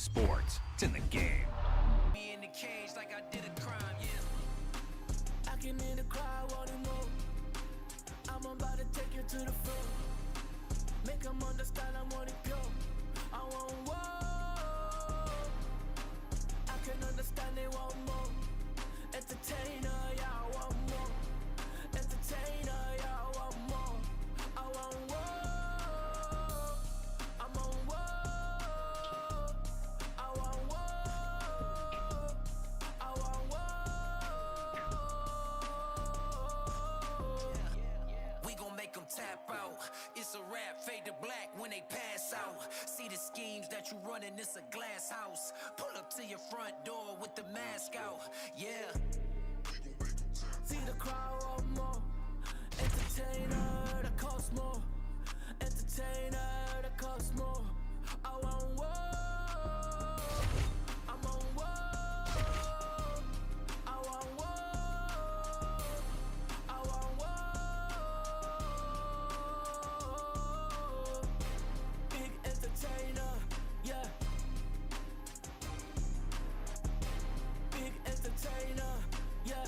sports. It's in the game. Be in the cage like I did a crime, yeah. I can hear the crowd wanting more. I'm about to take you to the floor. Make them understand I want it pure. I want more. I can understand they want more. Entertainer, yeah, I want more. Entertainer, yeah, I want more. I want more. I'm on war. I want war. I want war. We gon' make them tap out. It's a rap, fade to black when they pass out. See the schemes that you running, it's a glass house. Pull up to your front door with the mask out. Yeah. See the crowd want more. Entertainer that costs more. Entertainer that costs more. I want war. I'm on war. I want war. I want war. Big entertainer, yeah. Big entertainer, yeah.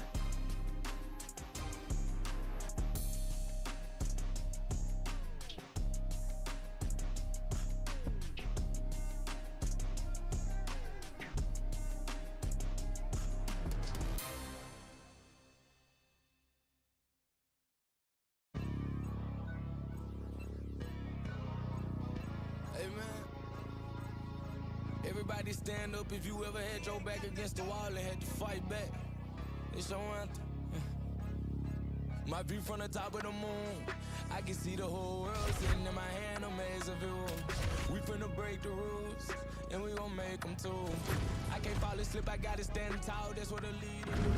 Hey man, everybody stand up if you ever had your back against the wall and had to fight back. It's your anthem. My view from the top of the moon, I can see the whole world sitting in my hand, amazed of it. We finna break the rules, and we gon' make them too. I can't fall asleep, I gotta stand tall, that's what a leader do.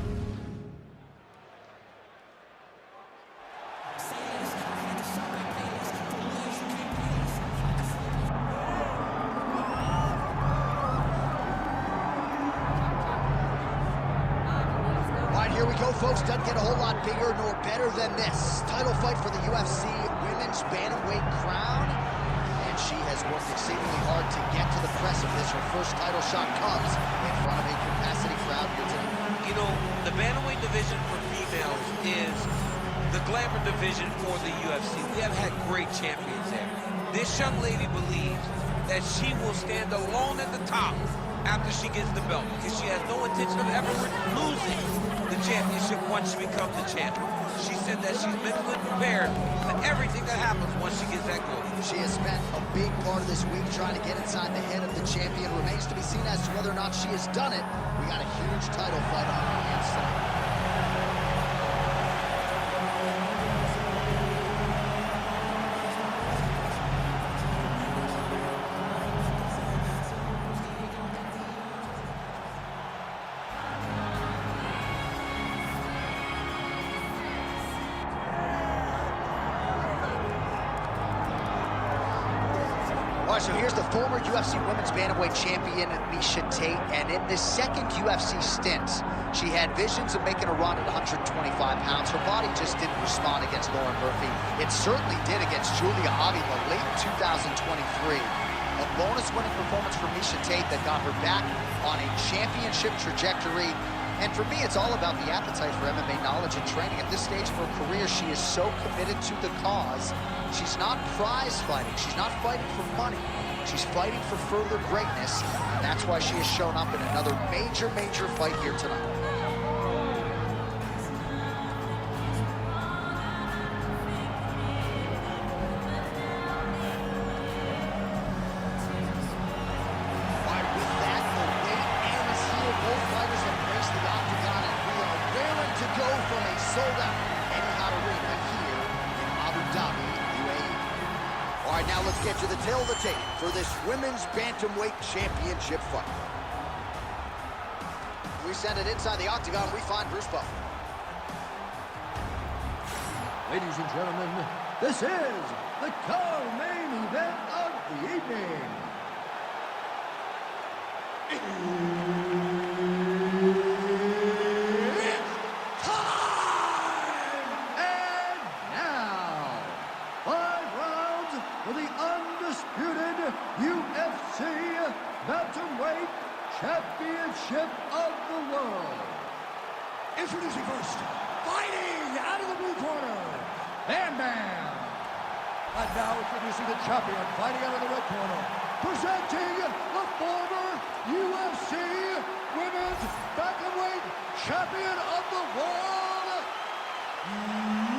Here we go, folks. Doesn't get a whole lot bigger nor better than this. Title fight for the UFC Women's Bantamweight crown. And she has worked exceedingly hard to get to the precipice. Her first title shot comes in front of a capacity crowd here tonight. You know, the bantamweight division for females is the glamour division for the UFC. We have had great champions there. This young lady believes that she will stand alone at the top after she gets the belt, because she has no intention of ever losing the championship once she becomes the champion. She said that she's mentally prepared for everything that happens once she gets that goal. She has spent a big part of this week trying to get inside the head of the champion. Remains to be seen as to whether or not she has done it. We got a huge title fight on our hands tonight. So here's the former UFC Women's Bantamweight champion, Miesha Tate, and in this second UFC stint, she had visions of making a run at 125 pounds. Her body just didn't respond against Lauren Murphy. It certainly did against Julia Avila late in 2023. A bonus-winning performance for Miesha Tate that got her back on a championship trajectory. And for me, it's all about the appetite for MMA knowledge and training. At this stage of her career, she is so committed to the cause. She's not prize fighting. She's not fighting for money. She's fighting for further greatness. And that's why she has shown up in another major, major fight here tonight. Get to the tail of the tape for this Women's Bantamweight Championship fight. We send it inside the octagon. We find Bruce Buffer. Ladies and gentlemen, this is the co-main event of the evening. Bantamweight Championship of the World. Introducing first, fighting out of the blue corner, Bam Bam. And now introducing the champion, fighting out of the red corner, presenting the former UFC Women's Bantamweight Champion of the World,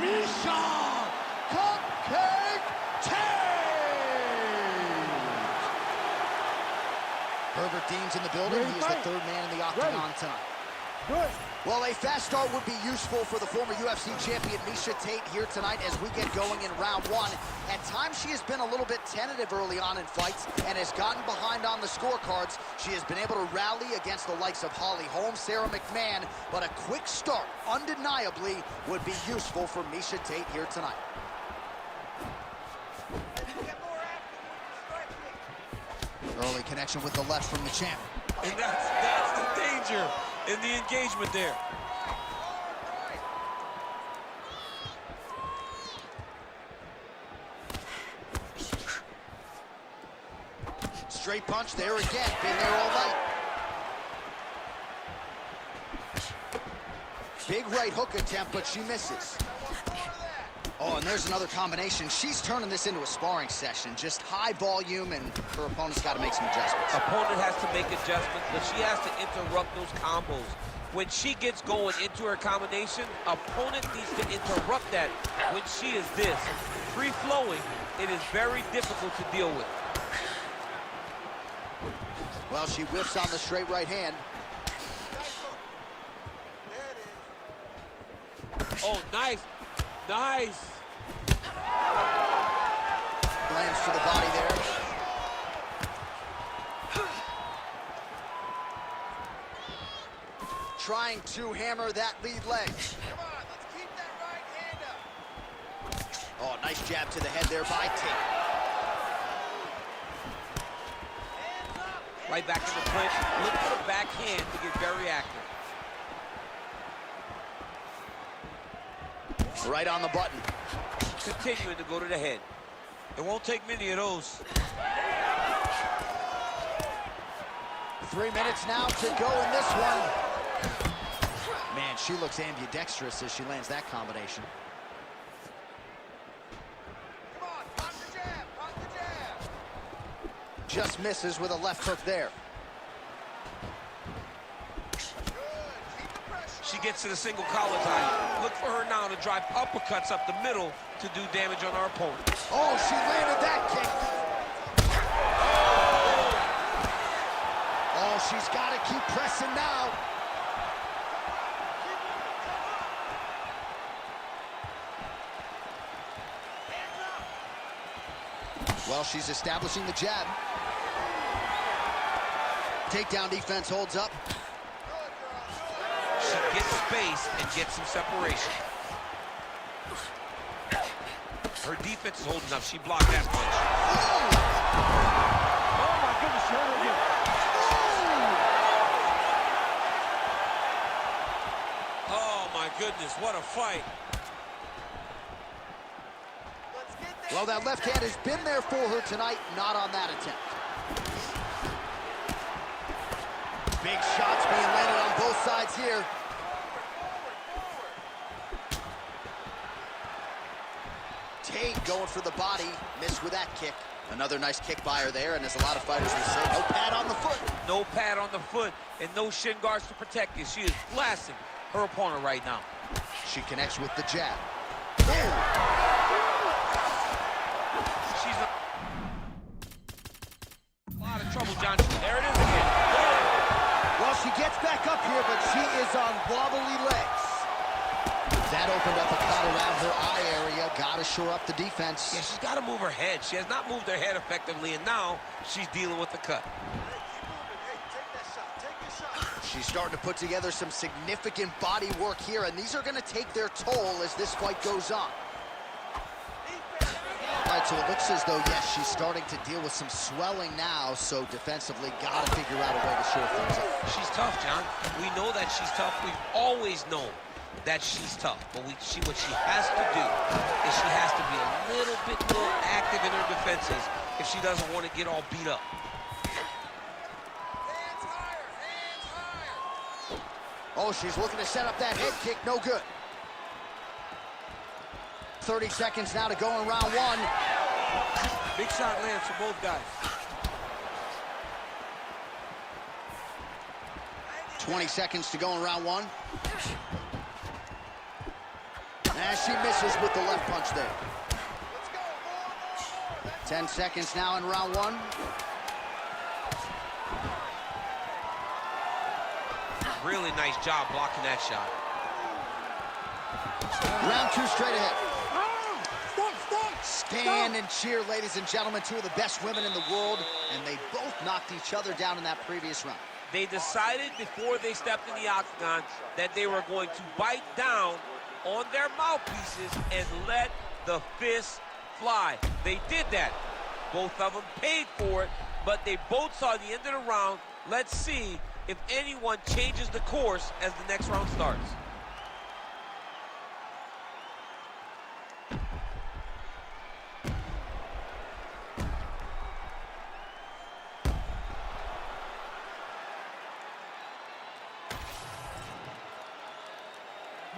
Miesha Cupcake Tate! Herbert Dean's in the building. He is the third man in the octagon tonight. Good. Well, a fast start would be useful for the former UFC champion Miesha Tate here tonight as we get going in round one. At times, she has been a little bit tentative early on in fights and has gotten behind on the scorecards. She has been able to rally against the likes of Holly Holm, Sarah McMahon, but a quick start, undeniably, would be useful for Miesha Tate here tonight. Early connection with the left from the champ. And that's the danger in the engagement there. Straight punch there again. Been there all night. Big right hook attempt, but she misses. Oh, and there's another combination. She's turning this into a sparring session. Just high volume, and her opponent's got to make some adjustments. Opponent has to make adjustments, but she has to interrupt those combos. When she gets going into her combination, opponent needs to interrupt that. When she is this free-flowing, it is very difficult to deal with. Well, she whiffs on the straight right hand. Oh, nice. Nice. Lands to the body there. Trying to hammer that lead leg. Come on, let's keep that right hand up. Oh, nice jab to the head there by Tate. Right back in the clinch. Look for the backhand to get very active. Right on the button. Continuing to go to the head. It won't take many of those. 3 minutes now to go in this one. Man, she looks ambidextrous as she lands that combination. Come on, pop the jab, pop the jab. Just misses with a left hook there. She gets to the single collar tie. Look for her now to drive uppercuts up the middle to do damage on our opponent. Oh, she landed that kick. Oh, she's got to keep pressing now. Well, she's establishing the jab. Takedown defense holds up. She gets space and gets some separation. Her defense is holding up. She blocked that punch. Oh my goodness, she hurt her again. Oh my goodness, what a fight. Well, that left hand has been there for her tonight, not on that attempt. Big shots being landed on both sides here. Tate going for the body, missed with that kick. Another nice kick by her there, and as a lot of fighters will say, no pad on the foot. No pad on the foot and no shin guards to protect you. She is blasting her opponent right now. She connects with the jab. She's in a lot of trouble, John. There it is again. Well, she gets back up here, but she is on wobbly legs. That opened up a cut around her eye area. Got to shore up the defense. Yeah, she's got to move her head. She has not moved her head effectively, and now she's dealing with the cut. She's starting to put together some significant body work here, and these are going to take their toll as this fight goes on. All right, so it looks as though, yes, she's starting to deal with some swelling now, so defensively got to figure out a way to shore things up. She's tough, John. We know that she's tough. We've always known that she's tough, but what she has to do is she has to be a little bit more active in her defenses if she doesn't want to get all beat up. Oh, she's looking to set up that head kick. No good. 30 seconds now to go in round one. Big shot lands for both guys. 20 seconds to go in round one. And she misses with the left punch there. 10 seconds now in round one. Really nice job blocking that shot. Round two straight ahead. Stand and cheer, ladies and gentlemen. Two of the best women in the world, and they both knocked each other down in that previous round. They decided before they stepped in the octagon that they were going to bite down on their mouthpieces and let the fists fly. They did that. Both of them paid for it, but they both saw the end of the round. Let's see if anyone changes the course as the next round starts.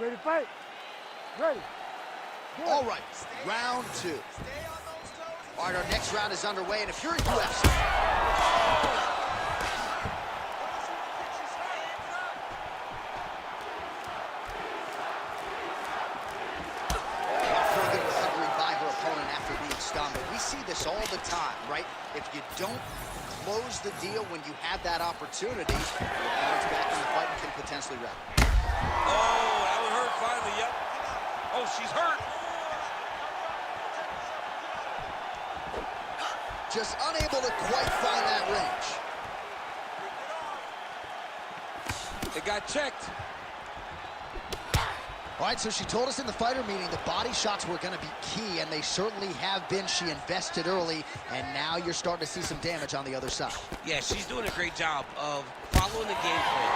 Ready to fight? Ready. All right, round two. All right, our next round is underway, and if you're in UFC... Further recovery by her opponent after being stunned, but we see this all the time, right? If you don't close the deal when you have that opportunity, your opponent's back in the fight and can potentially wrap. Oh, that one hurt finally, yep. Oh, she's hurt. Just unable to quite find that range. It got checked. All right, so she told us in the fighter meeting the body shots were going to be key, and they certainly have been. She invested early, and now you're starting to see some damage on the other side. Yeah, she's doing a great job of following the game plan.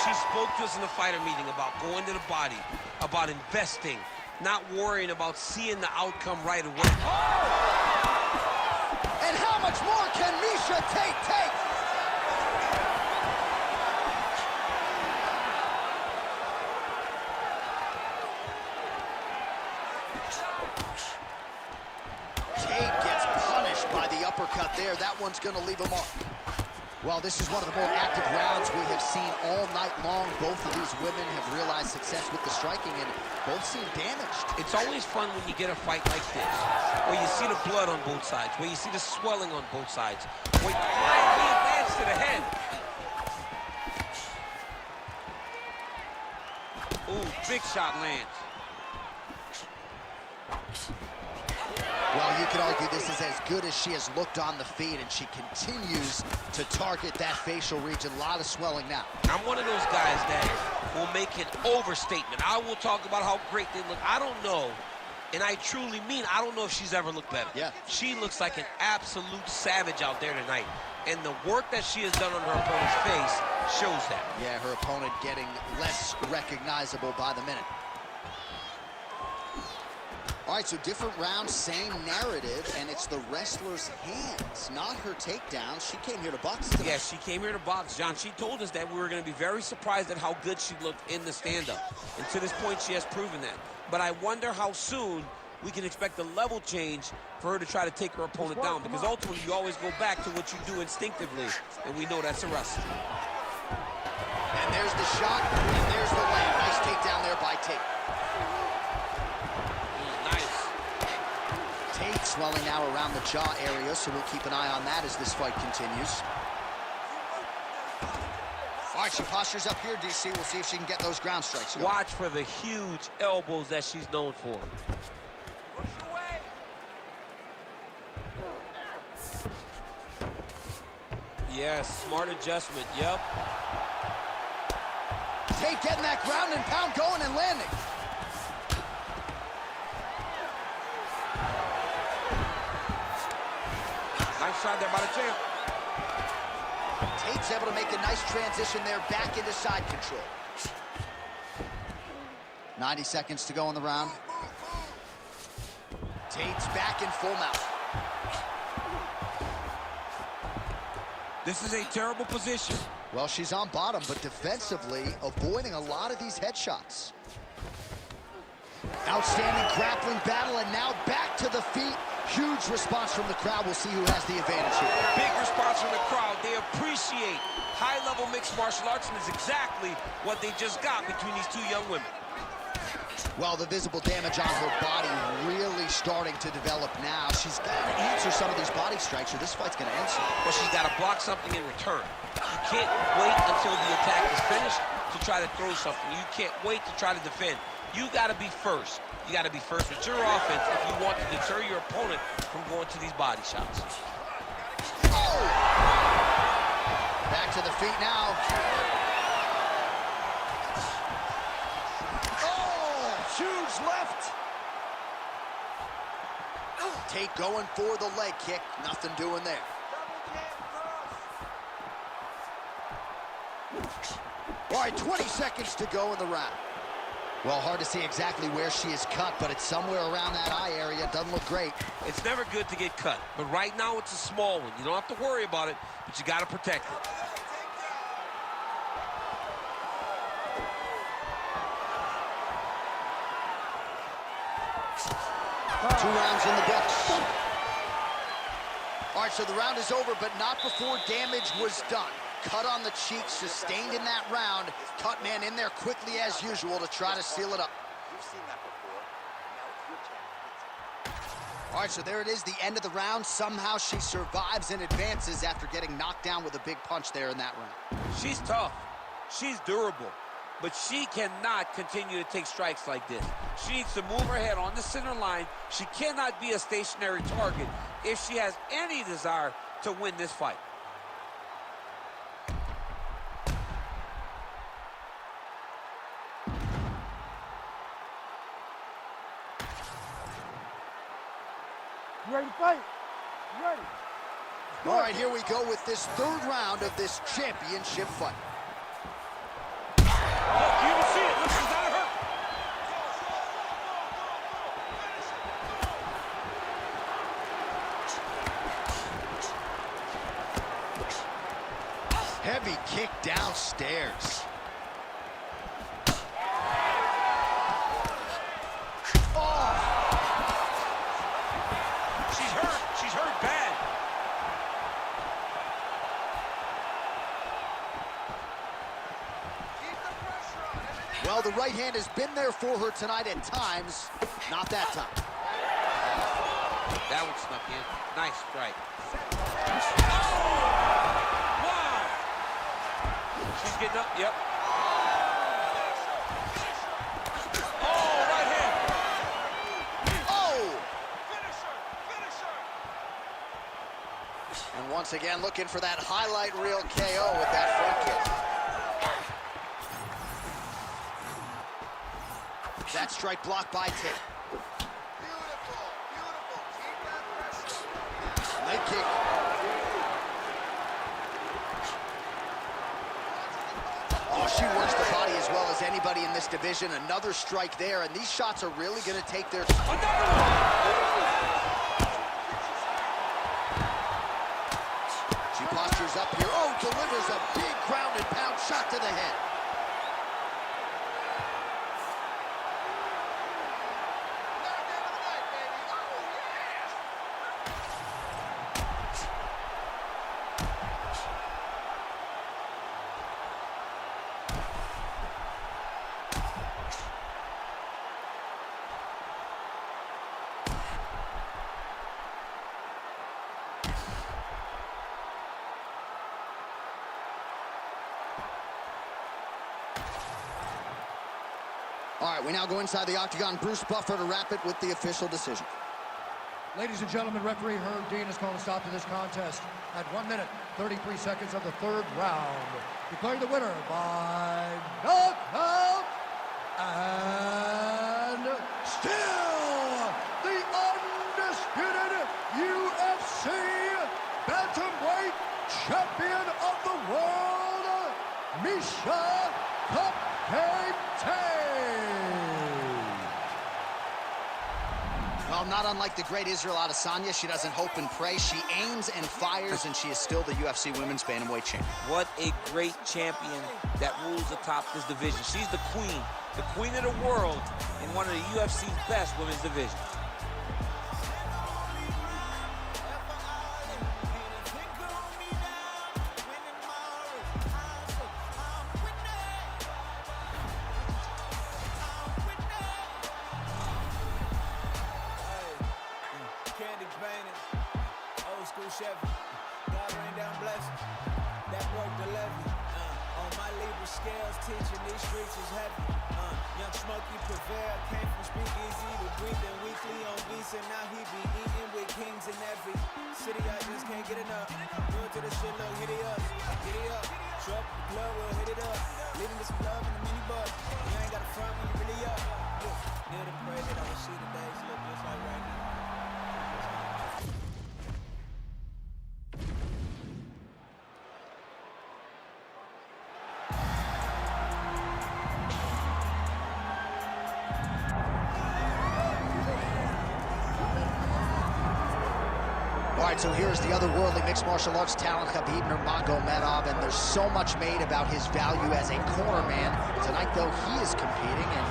She spoke to us in the fighter meeting about going to the body, about investing, not worrying about seeing the outcome right away. And how much more can Miesha Tate take? Tate gets punished by the uppercut there. That one's going to leave a mark. Well, this is one of the more active rounds we have seen all night long. Both of these women have realized success with the striking, and both seem damaged. It's always fun when you get a fight like this, where you see the blood on both sides, where you see the swelling on both sides, where you finally advance to the head. Ooh, big shot lands. Well, you could argue this is as good as she has looked on the feet, and she continues to target that facial region. A lot of swelling now. I'm one of those guys that will make an overstatement. I will talk about how great they look. I don't know, and I truly mean, I don't know if she's ever looked better. Yeah. She looks like an absolute savage out there tonight. And the work that she has done on her opponent's face shows that. Yeah, her opponent getting less recognizable by the minute. All right, so different rounds, same narrative, and it's the wrestler's hands, not her takedown. She came here to box tonight. Yeah, she came here to box, John. She told us that we were going to be very surprised at how good she looked in the stand-up. And to this point, she has proven that. But I wonder how soon we can expect a level change for her to try to take her opponent down, because ultimately you always go back to what you do instinctively, and we know that's a wrestler. And there's the shot, and there's the land. Nice takedown there by Tate. Tate swelling now around the jaw area, so we'll keep an eye on that as this fight continues. All right, she postures up here, DC. We'll see if she can get those ground strikes going. Watch for the huge elbows that she's known for. Yes, smart adjustment, yep. Tate getting that ground and pound going and landing. Nice shot there by the champ. Tate's able to make a nice transition there back into side control. 90 seconds to go in the round. Tate's back in full mount. This is a terrible position. Well, she's on bottom, but defensively avoiding a lot of these headshots. Outstanding grappling battle, and now back to the feet. Huge response from the crowd. We'll see who has the advantage here. Big response from the crowd. They appreciate high-level mixed martial arts, and it's exactly what they just got between these two young women. Well, the visible damage on her body really starting to develop now. She's got to answer some of these body strikes, or this fight's going to end soon. Well, she's got to block something in return. You can't wait until the attack is finished to try to throw something. You can't wait to try to defend. You got to be first. You got to be first with your offense if you want to deter your opponent from going to these body shots. Oh! Back to the feet now. Oh! Huge left. Tate going for the leg kick. Nothing doing there. All right, 20 seconds to go in the round. Well, hard to see exactly where she is cut, but it's somewhere around that eye area. Doesn't look great. It's never good to get cut, but right now it's a small one. You don't have to worry about it, but you got to protect it. Two rounds in the books. All right, so the round is over, but not before damage was done. Cut on the cheek, sustained in that round. Cut man in there quickly as usual to try to seal it up. You've seen that before. Now it's your chance. All right, so there it is, the end of the round. Somehow she survives and advances after getting knocked down with a big punch there in that round. She's tough. She's durable. But she cannot continue to take strikes like this. She needs to move her head on the center line. She cannot be a stationary target if she has any desire to win this fight. You ready to fight? You ready? All right, here we go with this third round of this championship fight. Look, you can see it. Look, she's not hurt. Heavy kick downstairs. Oh! She's hurt. She's hurt bad. Well, the right hand has been there for her tonight at times. Not that time. That one snuck in. Nice strike. Wow! She's getting up. Yep. Oh, right hand. Oh! And once again, looking for that highlight reel KO with that front kick. That strike blocked by Tate. Beautiful, beautiful. Keep that pressure. Leg kick. Oh, she works the body as well as anybody in this division. Another strike there, and these shots are really going to take their... Another one! She postures up here. Oh, delivers a big ground and pound shot to the head. All right, we now go inside the octagon. Bruce Buffer to wrap it with the official decision. Ladies and gentlemen, referee Herb Dean has called a stop to this contest at 1 minute, 33 seconds of the third round. Declaring the winner by knockout and still the undisputed UFC bantamweight champion of the world, Miesha Cupcake Tate. Well, not unlike the great Israel Adesanya, she doesn't hope and pray. She aims and fires, and she is still the UFC Women's Bantamweight champion. What a great champion that rules atop this division. She's the queen of the world in one of the UFC's best women's divisions. Chevy, God rain down blessings, that broke the levee. On my Libra scales, teaching these streets is heavy. Young Smokey prevail, came from speakeasy to breathing weekly on beats, and now he be eating with kings in every city. I just can't get enough. Good to the shit, look, hit it up, show up at the club, we'll hit it up. Leaving with some love in the minibus. You ain't got a front when you really up. Near the pray that I will see the days look just like right now. All right, so here's the otherworldly mixed martial arts talent, Khabib Nurmagomedov, and there's so much made about his value as a corner man. Tonight, though, he is competing and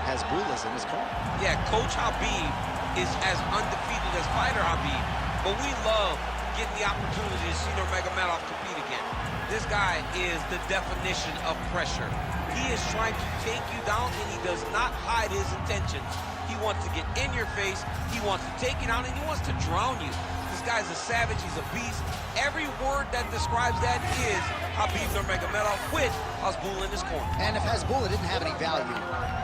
has Bulas in his corner. Yeah, Coach Khabib is as undefeated as fighter Khabib, but we love getting the opportunity to see Nurmagomedov compete again. This guy is the definition of pressure. He is trying to take you down, and he does not hide his intentions. He wants to get in your face, he wants to take you down, and he wants to drown you. This guy's a savage, he's a beast. Every word that describes that is Khabib Nurmagomedov with Hasbulla in his corner. And if Hasbulla didn't have any value,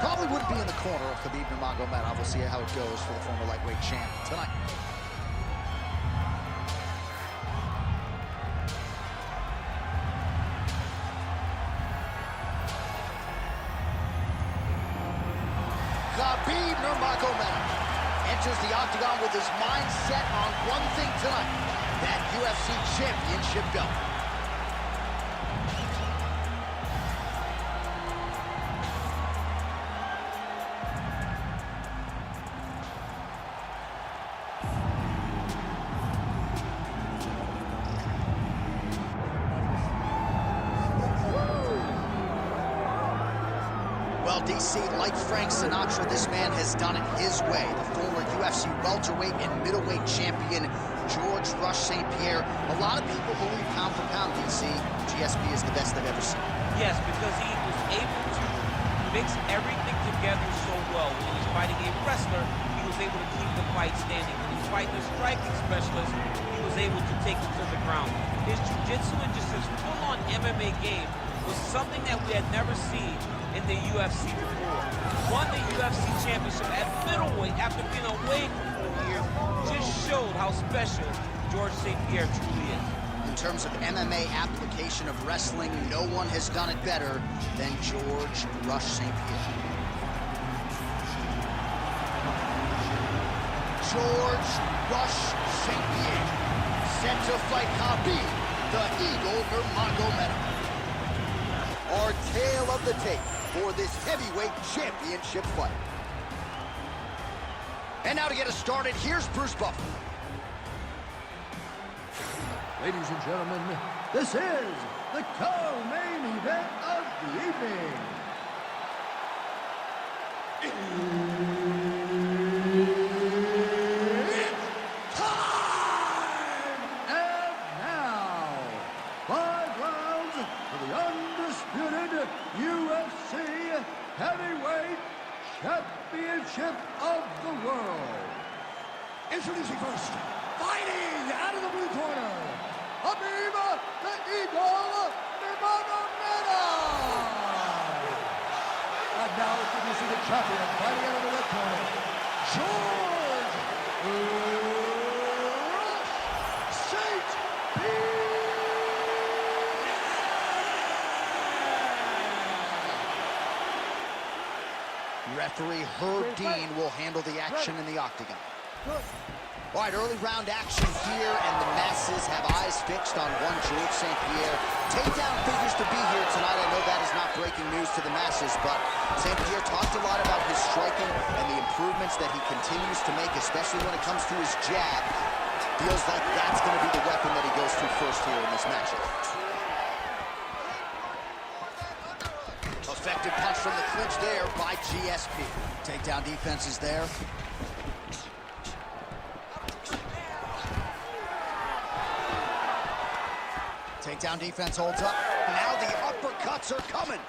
probably wouldn't be in the corner of Khabib Nurmagomedov. We'll see how it goes for the former lightweight champ tonight. Khabib Nurmagomedov enters the octagon with his mind set on one thing tonight, that UFC championship belt. Well, DC, like Frank Sinatra, this man has done it his way. The former UFC welterweight and middleweight champion, George Rush St. Pierre. A lot of people believe pound for pound, DC, GSP is the best they've ever seen. Yes, because he was able to mix everything together so well. When he was fighting a wrestler, he was able to keep the fight standing. When he was fighting a striking specialist, he was able to take it to the ground. His jiu-jitsu and just his full-on MMA game was something that we had never seen in the UFC before. Won the UFC championship at middleweight after being away for 4 years. Just showed how special George St. Pierre truly is. In terms of MMA application of wrestling, no one has done it better than George Rush St. Pierre. George Rush St. Pierre, set to fight Khabib, the Eagle Nurmagomedov. Our tale of the tape for this heavyweight championship fight. And now to get us started, here's Bruce Buffer. Ladies and gentlemen, this is the co-main event of the evening. It's time! And now, 5 rounds for the undisputed UFC Heavyweight Championship of the world. Introducing first, fighting out of the blue corner, Khabib the Eagle Nurmagomedov. And now introducing the champion, fighting out of the red corner, George Rush St. Pierre. Referee Herb Dean will handle the action in the octagon. Good. All right, early round action here, and the masses have eyes fixed on one George St. Pierre. Takedown figures to be here tonight. I know that is not breaking news to the masses, but St. Pierre talked a lot about his striking and the improvements that he continues to make, especially when it comes to his jab. Feels like that's going to be the weapon that he goes to first here in this matchup. Effective punch from the clinch there by GSP. Takedown defense is there. Takedown defense holds up. Now the uppercuts are coming.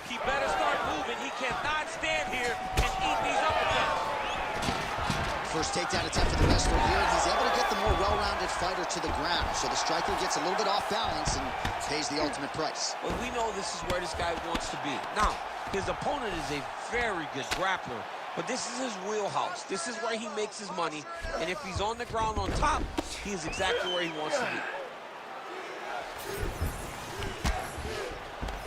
He better start moving. He cannot stand here and eat these uppercuts. First takedown attempt for the wrestler here, and he's able to get the more well-rounded fighter to the ground. So the striker gets a little bit off balance and pays the ultimate price. Well, we know this is where this guy wants to be. Now, his opponent is a very good grappler, but this is his wheelhouse. This is where he makes his money, and if he's on the ground on top, he is exactly where he wants to be.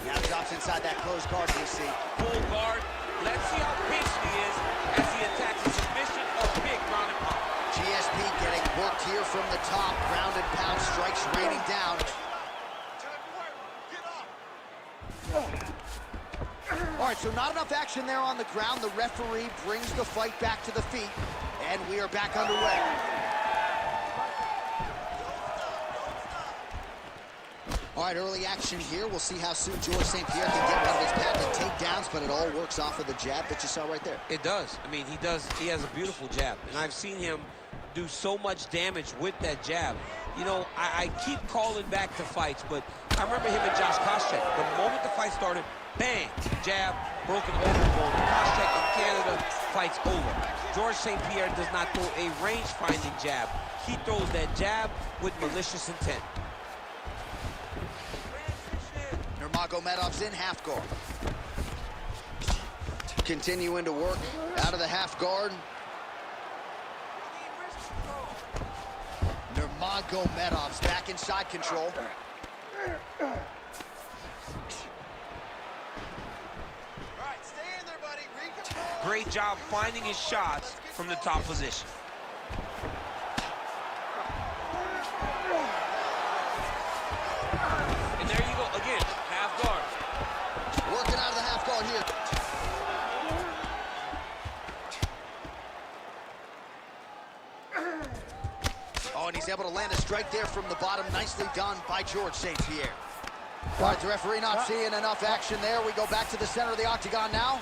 Now drops inside that closed guard, you see. Full guard. Let's see how patient he is as he attacks a submission or big ground and pound. GSP getting worked here from the top. Ground and pound strikes raining down. All right, so not enough action there on the ground. The referee brings the fight back to the feet, and we are back underway. All right, early action here. We'll see how soon George St. Pierre can get one of his patented takedowns, but it all works off of the jab that you saw right there. It does. I mean, he does. He has a beautiful jab, and I've seen him do so much damage with that jab. You know, I keep calling back to fights, but I remember him and Josh Koscheck. The moment the fight started, bang, jab, broken overbone. Koscheck in Canada, fight's over. George St. Pierre does not throw a range-finding jab. He throws that jab with malicious intent. Nurmagomedov's in half guard. Continuing to work out of the half guard. Nurmagomedov's back inside control. Great job finding his shots from the top position. And there you go, again, half guard. Working out of the half guard here. Oh, and he's able to land a strike there from the bottom. Nicely done by George St. Pierre. All right, the referee not seeing enough action there. We go back to the center of the octagon now.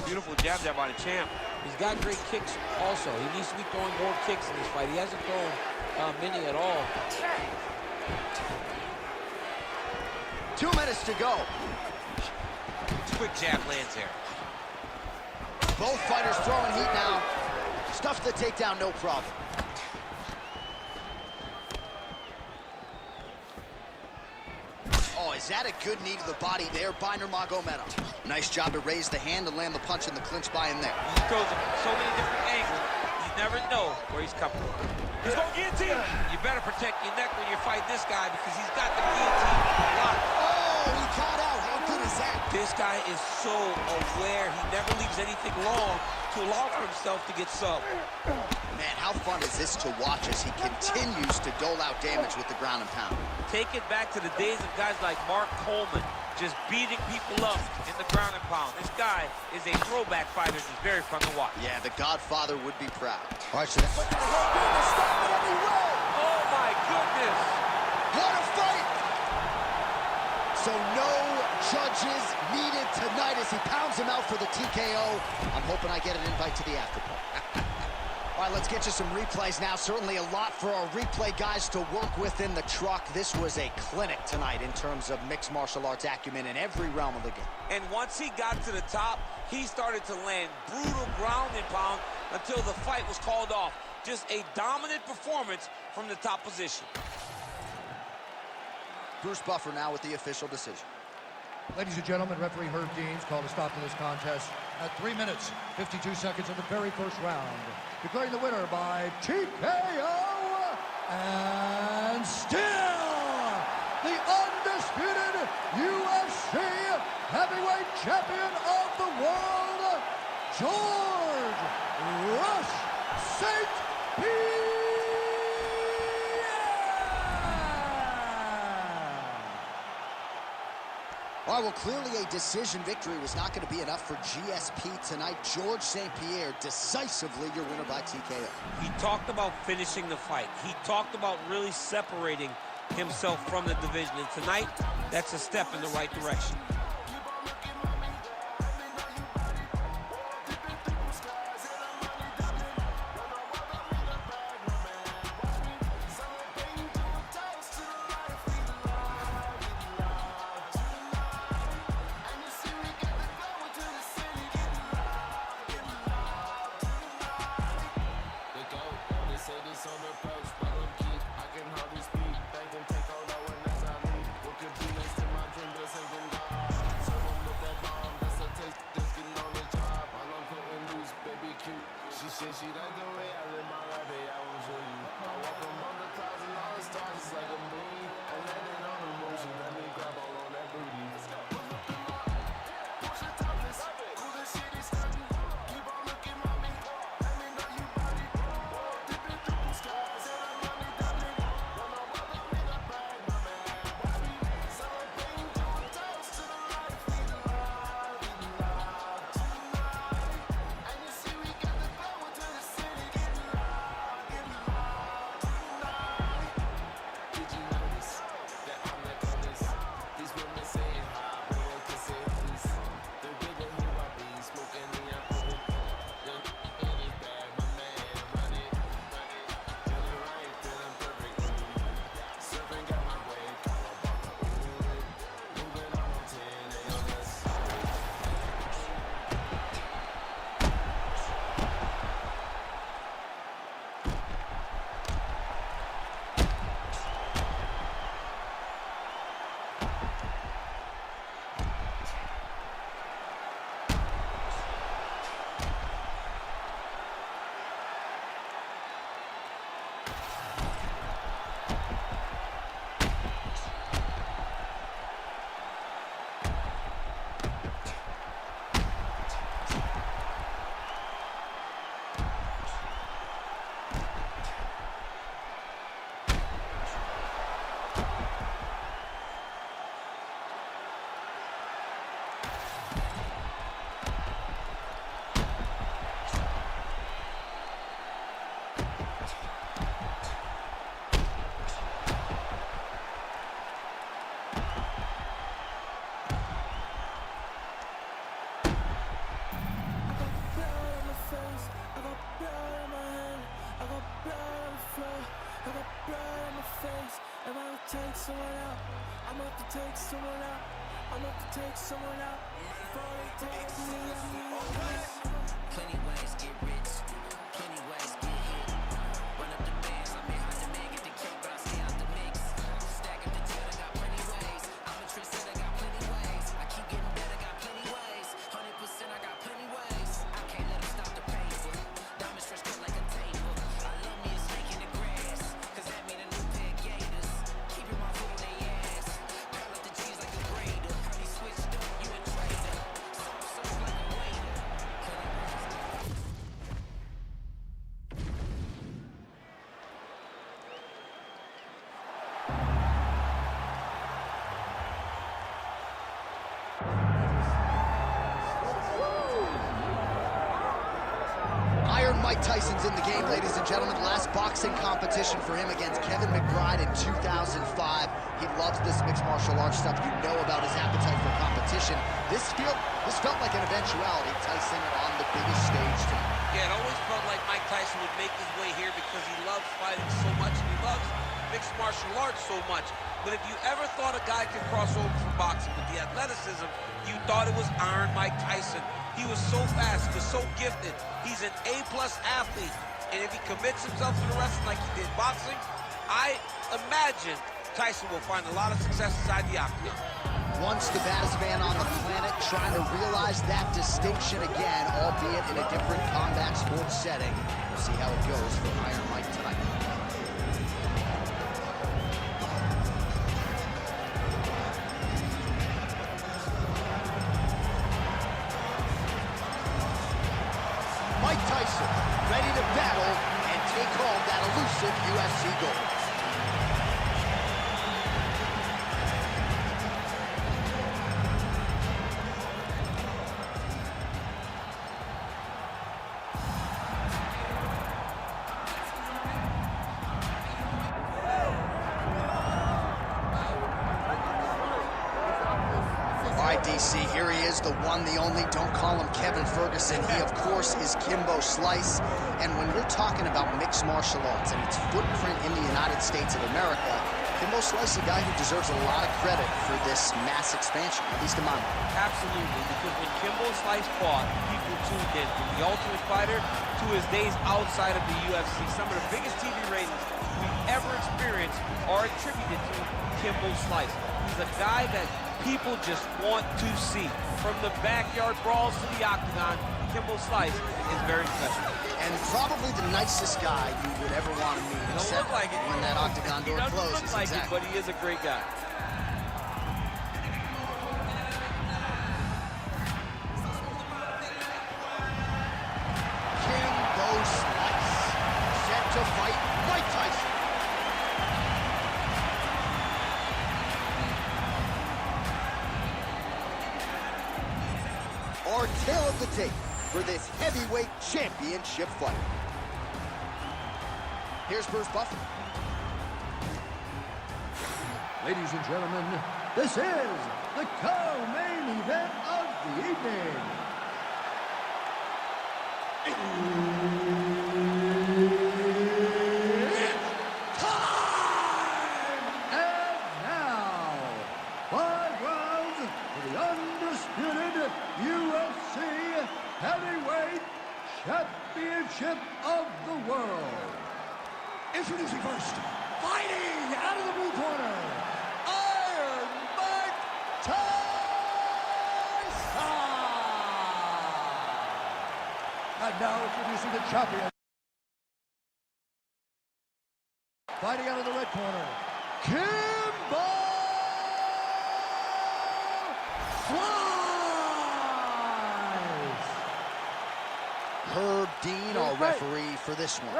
Beautiful jab there by the champ. He's got great kicks also. He needs to be throwing more kicks in this fight. He hasn't thrown many at all. 2 minutes to go. Quick jab lands there. Both fighters throwing heat now. Stuffs the takedown, no problem. Oh, is that a good knee to the body there by Nurmagomedov? Nice job to raise the hand and land the punch in the clinch by him there. He throws him so many different angles, you never know where he's coming from. He's going to guillotine. You better protect your neck when you fight this guy because he's got the guillotine locked. Oh, he caught out. How good is that? This guy is so aware. He never leaves anything long to allow for himself to get subbed. Man, how fun is this to watch as he continues to dole out damage with the ground and pound? Take it back to the days of guys like Mark Coleman, just beating people up in the ground and pound. This guy is a throwback fighter. It's very fun to watch. Yeah, the Godfather would be proud. All right, so that's... Oh, my goodness. What a fight! So no judges needed tonight as he pounds him out for the TKO. I'm hoping I get an invite to the after party. All right, let's get you some replays now. Certainly a lot for our replay guys to work with in the truck. This was a clinic tonight in terms of mixed martial arts acumen in every realm of the game. And once he got to the top, he started to land brutal ground and pound until the fight was called off. Just a dominant performance from the top position. Bruce Buffer now with the official decision. Ladies and gentlemen, referee Herb Deans called a stop to this contest at 3 minutes, 52 seconds of the very first round, declaring the winner by TKO, and still the undisputed UFC heavyweight champion of the world, George Rush St. Pierre! All right, well, clearly a decision victory was not going to be enough for GSP tonight. George St. Pierre, decisively your winner by TKO. He talked about finishing the fight. He talked about really separating himself from the division. And tonight, that's a step in the right direction. She like the way I live my life, babe, I won't show you. I walk among the clouds and all the stars just like a moon. I landed on the motion, let me grab all on that booty. Let's go. Push it topless, cool as shit is stunning. Keep on looking, mommy, let me know you body. Dipping through the skies and I'm money doubling. Don't know what I'm in the bag, my man. Bobby, celebrating, doing toast to the life we love, tonight. And you see we got the glow into the city, getting loud tonight. Did you notice that I'm the coolest? These women saying hi, but they can say please. The bigger who I be, smoking the apple. Young in his bag, my man, run it. Feeling right, feeling perfect. Surfing got my way, call up on the hood. Moving on 10 a.m. Let's take someone out. I'm about to take someone out. I'm about to take someone out. Before they take me out. Plenty ways get rich, plenty ways get hit. Run up the bands, I may hide the man, get the cake, but I stay out the mix. Stack up the jet, I got plenty ways. I'm a trendsetter, got plenty ways. I keep getting better, got plenty ways. 100%, I got plenty ways. I can't let them stop the paper. Diamond stretched cut like a table. I love me a snake in the grass, cause that mean a new pair of gators. Keeping my foot on their ass. Pile up the cheese like a grader. How they switched up, you a trader. Soft like a waiter. Iron Mike Tyson's in the game, ladies and gentlemen. Last boxing competition for him against Kevin McBride in 2005. He loves this mixed martial arts stuff. You know about his appetite for competition. This felt like an eventuality. Tyson on the biggest stage tonight. Yeah, it always felt like Mike Tyson would make his way here because he loves fighting so much and he loves mixed martial arts so much. But if you ever thought a guy could cross over from boxing with the athleticism, you thought it was Iron Mike Tyson. He was so fast, he was so gifted. He's an A-plus athlete. And if he commits himself to the wrestling like he did boxing, I imagine Tyson will find a lot of success inside the octagon. Once the baddest man on the planet, trying to realize that distinction again, albeit in a different combat sports setting. We'll see how it goes for Iron Mike tonight. they called that elusive UFC gold. DC, here he is, the one, the only. Don't call him Kevin Ferguson. He, of course, is Kimbo Slice. And when we're talking about mixed martial arts and its footprint in the United States of America, Kimbo Slice is a guy who deserves a lot of credit for this mass expansion, at least in my mind. Absolutely, because when Kimbo Slice fought, people tuned in. From The Ultimate Fighter to his days outside of the UFC, some of the biggest TV ratings we've ever experienced are attributed to Kimbo Slice. He's a guy that people just want to see. From the backyard brawls to the octagon, Kimbo Slice is very special. And probably the nicest guy you would ever want to meet. He don't look like it. When that octagon door closes. He doesn't look like it, but he is a great guy. Kimbo Slice, set to fight Mike Tyson. Our tale of the tape for this heavyweight championship fight. Here's Bruce Buffer. Ladies and gentlemen, this is the co-main event of the evening. It's time! And now, 5 rounds for the undisputed UFC Heavyweight Championship of the world. Introducing first, fighting out of the blue corner, Iron Mike Tyson! And now introducing the champion, fighting out of the red corner, Kimbo Slice! Herb Dean, our referee for this one.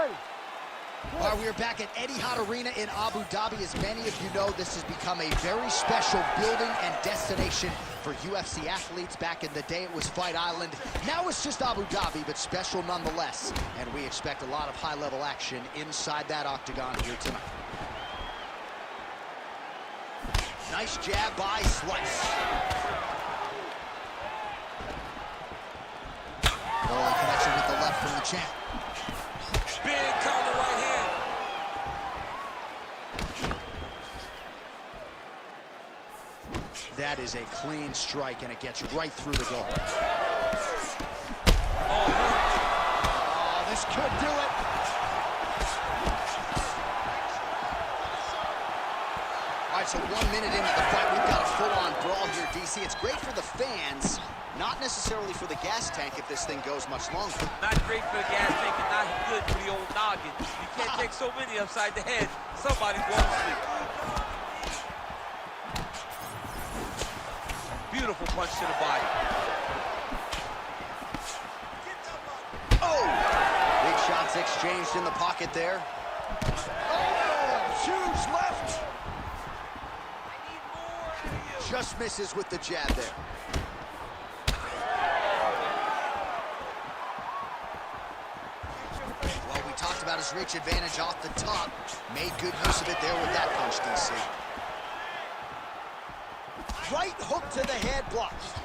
All right, we are back at Etihad Arena in Abu Dhabi. As many of you know, this has become a very special building and destination for UFC athletes. Back in the day, it was Fight Island. Now it's just Abu Dhabi, but special nonetheless. And we expect a lot of high-level action inside that octagon here tonight. Nice jab by Slice. Early connection with the left from the champ. Big counter right hand. That is a clean strike, and it gets right through the goal. Oh, this could do it. All right, so 1 minute into the fight, we've got a full-on brawl here, DC. It's great for the fans, not necessarily for the gas tank if this thing goes much longer. Not great for the gas tank and not good for the old noggin. You can't take so many upside the head. Somebody's going to sleep. Beautiful punch to the body. Oh! Big shots exchanged in the pocket there. Oh! Huge left! Just misses with the jab there. Well, we talked about his reach advantage off the top. Made good use of it there with that punch, DC. Right hook to the head, blocked.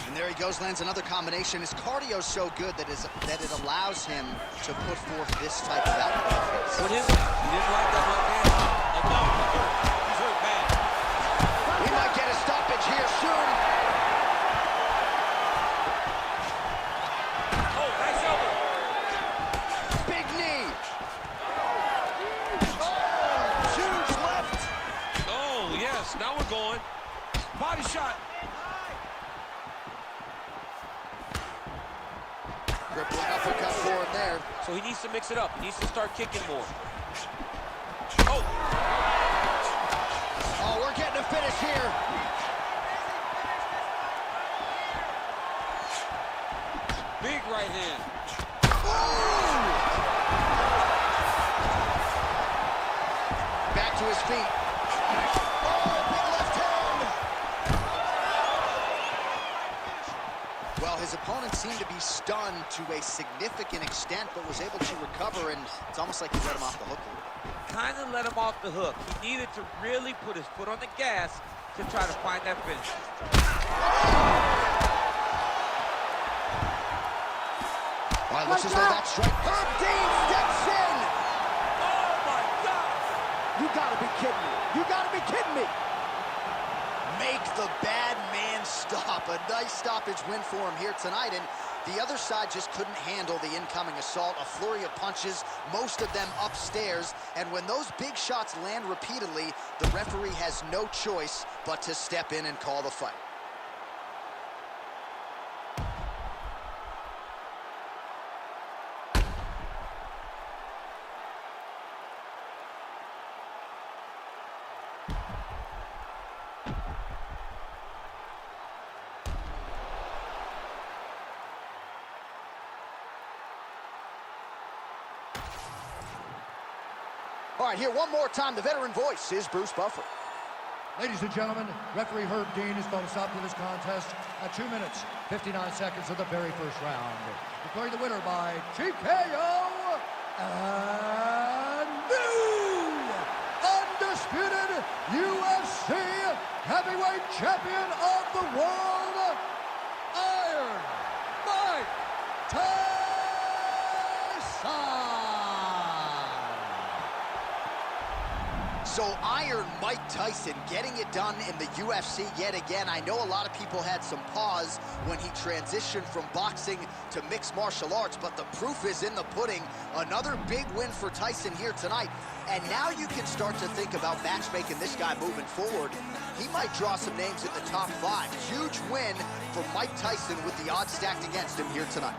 And there he goes, lands another combination. His cardio's so good that it allows him to put forth this type of output. What is it? He didn't like that left hand. Oh, no, he's hurt. He's hurt bad. We might get a stoppage here soon. Oh, nice elbow. Big knee. Oh, huge left. Oh, yes, now we're going. Body shot. Crippling uppercut for him there. So he needs to mix it up. He needs to start kicking more. Oh. Oh, we're getting a finish here. Big right hand. Oh! his feet. Oh, big left hand! Well, his opponent seemed to be stunned to a significant extent, but was able to recover, and it's almost like he let him off the hook a little. Kind of let him off the hook. He needed to really put his foot on the gas to try to find that finish. All right, looks as though that strike. Herb Dean steps in! Oh, my God! You gotta be kidding me. You gotta be kidding me. Make the bad man stop. A nice stoppage win for him here tonight, and the other side just couldn't handle the incoming assault. A flurry of punches, most of them upstairs, and when those big shots land repeatedly, the referee has no choice but to step in and call the fight. All right, here one more time, the veteran voice is Bruce Buffer. Ladies and gentlemen, referee Herb Dean has thrown a stop to this contest at 2 minutes, 59 seconds of the very first round. Declaring the winner by TKO and new undisputed UFC heavyweight champion of the world, Iron Mike Tyson. So Iron Mike Tyson getting it done in the UFC yet again. I know a lot of people had some pause when he transitioned from boxing to mixed martial arts, but the proof is in the pudding. Another big win for Tyson here tonight. And now you can start to think about matchmaking this guy moving forward. He might draw some names in the top 5. Huge win for Mike Tyson with the odds stacked against him here tonight.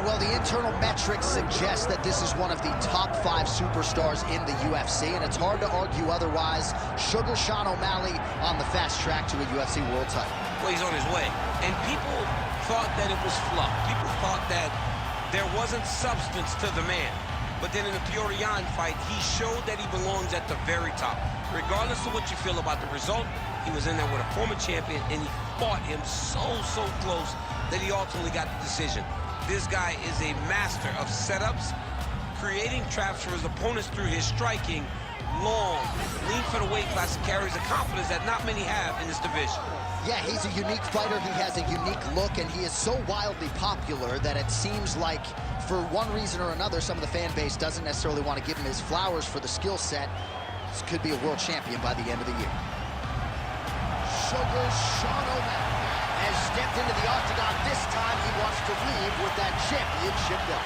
Well, the internal metrics suggest that this is one of the top 5 superstars in the UFC, and it's hard to argue otherwise. Sugar Sean O'Malley on the fast track to a UFC world title. Well, he's on his way. And people thought that it was fluff. People thought that there wasn't substance to the man. But then in the Peorian fight, he showed that he belongs at the very top. Regardless of what you feel about the result, he was in there with a former champion, and he fought him so close that he ultimately got the decision. This guy is a master of setups, creating traps for his opponents through his striking. Long, lean for the weight class, carries a confidence that not many have in this division. Yeah, he's a unique fighter. He has a unique look, and he is so wildly popular that it seems like, for one reason or another, some of the fan base doesn't necessarily want to give him his flowers for the skill set. This could be a world champion by the end of the year. Sugar Sean O'Malley has stepped into the octagon. This time he wants to leave with that championship belt.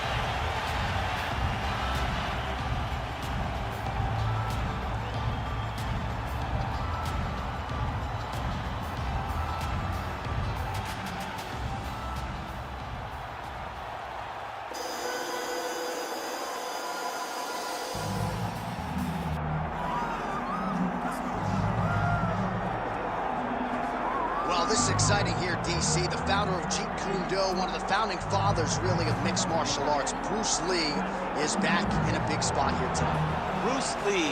this is exciting here, DC. The founder of Jeet Kune Do, one of the founding fathers, really, of mixed martial arts, Bruce Lee, is back in a big spot here tonight. Bruce Lee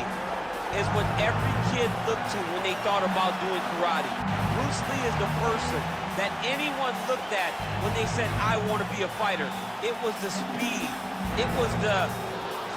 is what every kid looked to when they thought about doing karate. Bruce Lee is the person that anyone looked at when they said, I want to be a fighter. It was the speed. It was the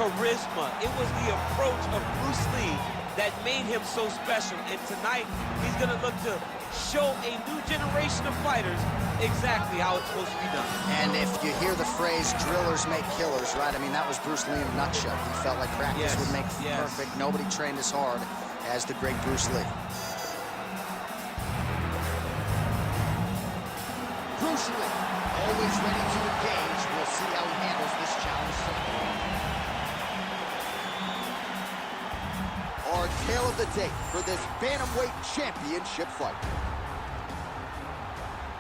charisma. It was the approach of Bruce Lee that made him so special. And tonight, he's going to look to show a new generation of fighters exactly how it's supposed to be done. And if you hear the phrase, drillers make killers, right? I mean, that was Bruce Lee in a nutshell. He felt like practice would make perfect. Nobody trained as hard as the great Bruce Lee. Bruce Lee, always ready to engage. We'll see how he handles this challenge tonight. Our tale of the tape for this Bantamweight Championship fight.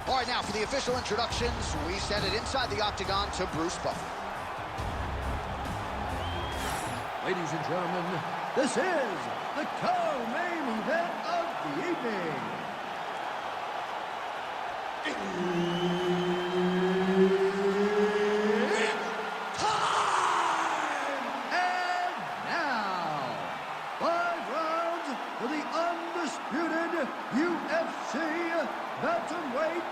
All right, now for the official introductions, we send it inside the octagon to Bruce Buffer. Ladies and gentlemen, this is the co-main event of the evening. UFC Bantamweight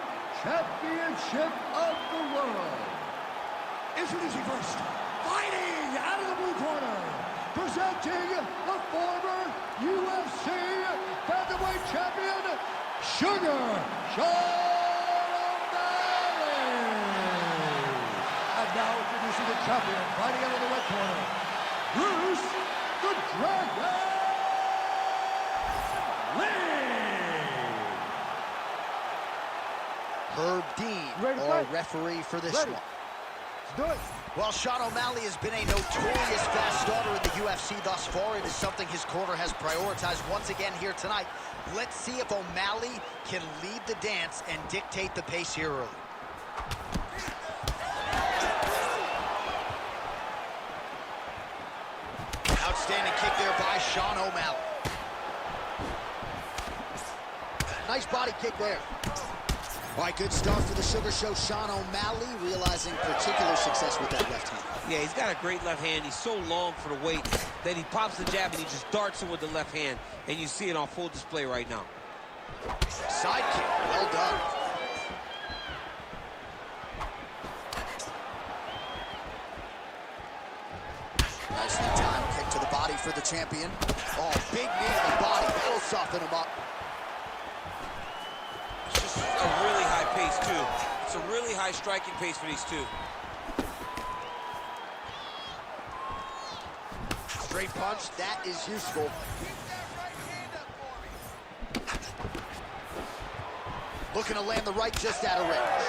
Championship of the World. Introducing first, fighting out of the blue corner, presenting the former UFC Bantamweight Champion, Sugar Sean O'Malley. And now introducing the champion, fighting out of the red corner, Bruce the Dragon Lee. Herb Dean, our referee for this one. Let's do it. Well, Sean O'Malley has been a notorious fast starter in the UFC thus far. It is something his corner has prioritized once again here tonight. Let's see if O'Malley can lead the dance and dictate the pace here early. Outstanding kick there by Sean O'Malley. Nice body kick there. All right, good start for the Sugar Show. Sean O'Malley realizing particular success with that left hand. Yeah, he's got a great left hand. He's so long for the weight that he pops the jab and he just darts it with the left hand. And you see it on full display right now. Side kick, well done. Nicely timed kick to the body for the champion. Oh, big knee to the body. That'll soften him up. It's just a really high pace, too. It's a really high striking pace for these two. Straight punch, that is useful. Looking to land the right just out of range.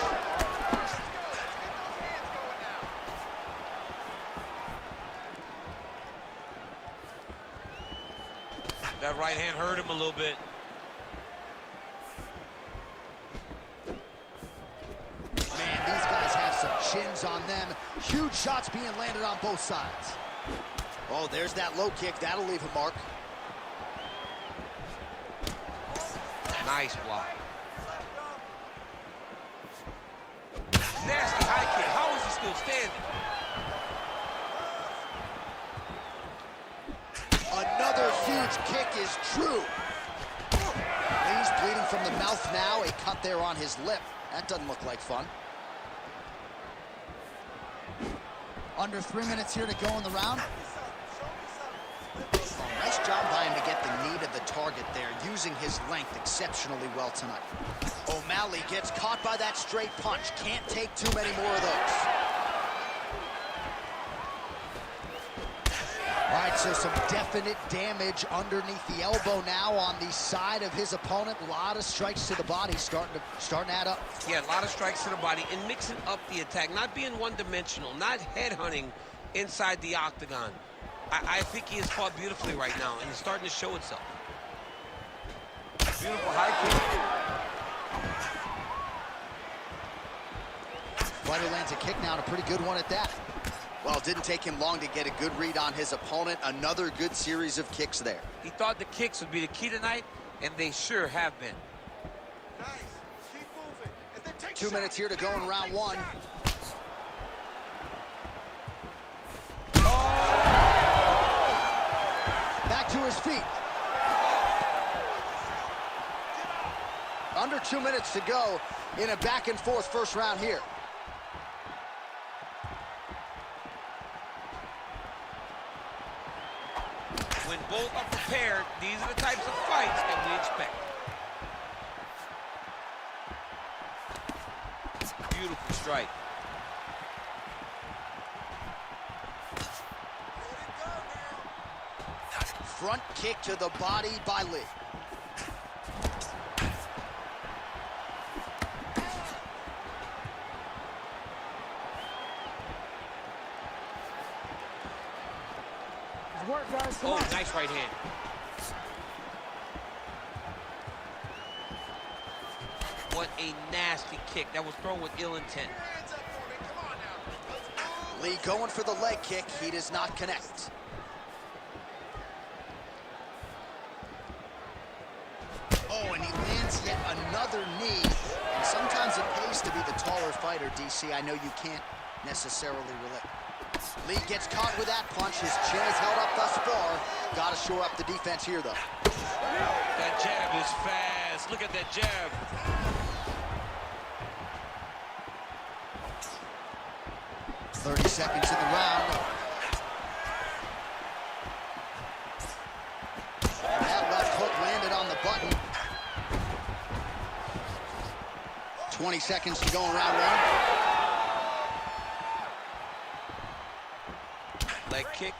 That right hand hurt him a little bit. Man, these guys have some chins on them. Huge shots being landed on both sides. Oh, there's that low kick. That'll leave a mark. Nice block. Nasty high kick. How is he still standing? Another huge kick is true. He's bleeding from the mouth now. A cut there on his lip. That doesn't look like fun. Under 3 minutes here to go in the round. Oh, nice job by him to get the knee to the target there, using his length exceptionally well tonight. O'Malley gets caught by that straight punch. Can't take too many more of those. All right, so some definite damage underneath the elbow now on the side of his opponent. A lot of strikes to the body starting to add up. Yeah, a lot of strikes to the body and mixing up the attack, not being one-dimensional, not headhunting inside the octagon. I think he has fought beautifully right now, and it's starting to show itself. Beautiful high kick. Fighter lands a kick now, and a pretty good one at that. Well, it didn't take him long to get a good read on his opponent. Another good series of kicks there. He thought the kicks would be the key tonight, and they sure have been. 2 minutes here to go in round one. Back to his feet. Under 2 minutes to go in a back-and-forth first round here. When both are prepared, these are the types of fights that we expect. Beautiful strike. Front kick to the body by Lee. Work, guys. Come Oh, on. nice right hand. What a nasty kick. That was thrown with ill intent. Lee going for the leg kick. He does not connect. Oh, and he lands yet another knee. And sometimes it pays to be the taller fighter, DC. I know you can't necessarily relate. Lee gets caught with that punch. His chin is held up thus far. Got to shore up the defense here, though. That jab is fast. Look at that jab. .30 seconds in the round. And that left hook landed on the button. 20 seconds to go in round one. Leg kick.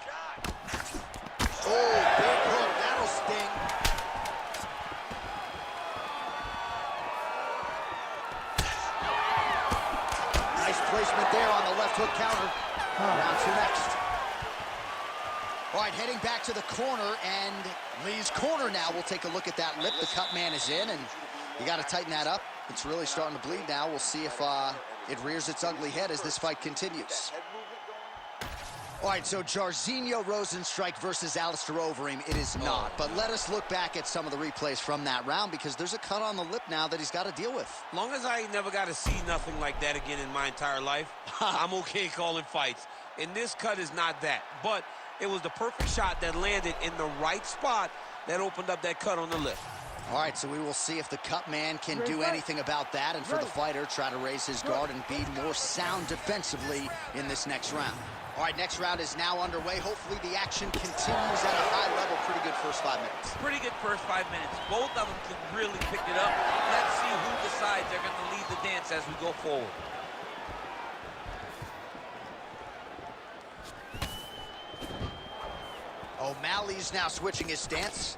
Oh, big hook. That'll sting. Nice placement there on the left hook counter. Round two next. All right, heading back to the corner, and Lee's corner now. We'll take a look at that lip. The cut man is in, and you got to tighten that up. It's really starting to bleed now. We'll see if it rears its ugly head as this fight continues. All right, so Jairzinho Rozenstruik versus Alistair Overeem. It is not, but let us look back at some of the replays from that round because there's a cut on the lip now that he's got to deal with. Long as I never got to see nothing like that again in my entire life, I'm okay calling fights. And this cut is not that, but it was the perfect shot that landed in the right spot that opened up that cut on the lip. All right, so we will see if the cut man can do anything about that, and for the fighter, try to raise his guard and be more sound defensively in this next round. All right, next round is now underway. Hopefully the action continues at a high level. Pretty good first 5 minutes. Pretty good first 5 minutes. Both of them can really pick it up. Let's see who decides they're going to lead the dance as we go forward. O'Malley's now switching his stance.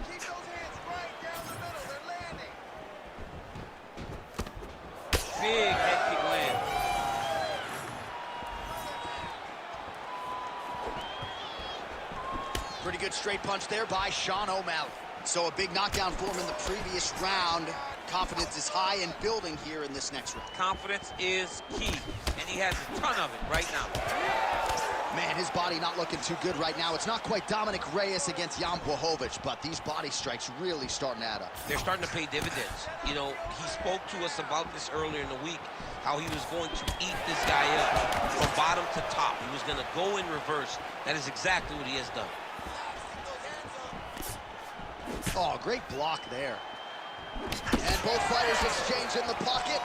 Keep those hands right down the middle. They're landing. Big head kick land. Pretty good straight punch there by Sean O'Malley. So a big knockdown for him in the previous round. Confidence is high and building here in this next round. Confidence is key, and he has a ton of it right now. Man, his body not looking too good right now. It's not quite Dominic Reyes against Jan Blachowicz, but these body strikes really starting to add up. They're starting to pay dividends. You know, he spoke to us about this earlier in the week, how he was going to eat this guy up from bottom to top. He was going to go in reverse. That is exactly what he has done. Oh, great block there. And both fighters exchange in the pocket.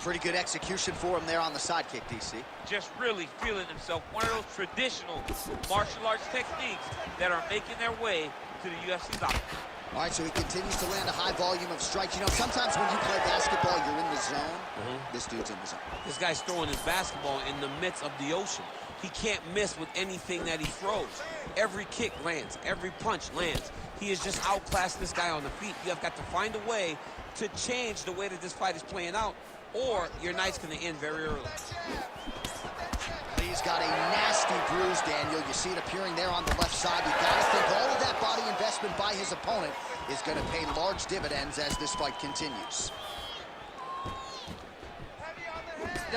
Pretty good execution for him there on the side kick, DC. Just really feeling himself. One of those traditional martial arts techniques that are making their way to the UFC's octagon. All right, so he continues to land a high volume of strikes. You know, sometimes when you play basketball, you're in the zone. This dude's in the zone. This guy's throwing his basketball in the midst of the ocean. He can't miss with anything that he throws. Every kick lands. Every punch lands. He has just outclassed this guy on the feet. You have got to find a way to change the way that this fight is playing out, or your night's going to end very early. He's got a nasty bruise, Daniel. You see it appearing there on the left side. You got to think all of that body investment by his opponent is going to pay large dividends as this fight continues.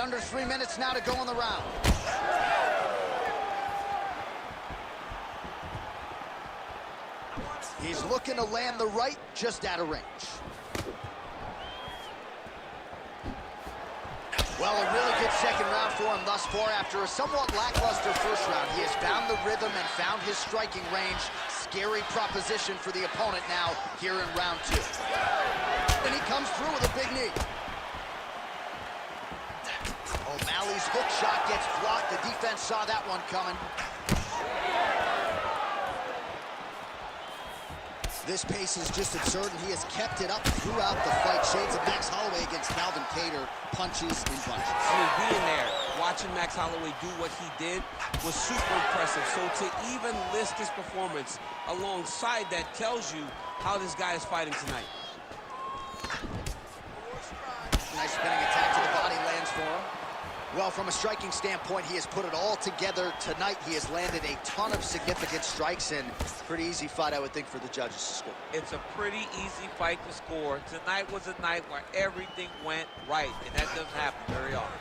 Under 3 minutes now to go in the round. He's looking to land the right, just out of range. Well, a really good second round for him thus far. After a somewhat lackluster first round, he has found the rhythm and found his striking range. Scary proposition for the opponent now here in round 2. And he comes through with a big knee. O'Malley's hook shot gets blocked. The defense saw that one coming. This pace is just absurd, and he has kept it up throughout the fight. Shades of Max Holloway against Calvin Kattar, punches and bunches. I mean, being there, watching Max Holloway do what he did was super impressive. So to even list his performance alongside that tells you how this guy is fighting tonight. Nice spinning attack to the body lands for him. Well, from a striking standpoint, he has put it all together tonight. He has landed a ton of significant strikes, and pretty easy fight, I would think, for the judges to score. It's a pretty easy fight to score. Tonight was a night where everything went right, and that doesn't happen very often.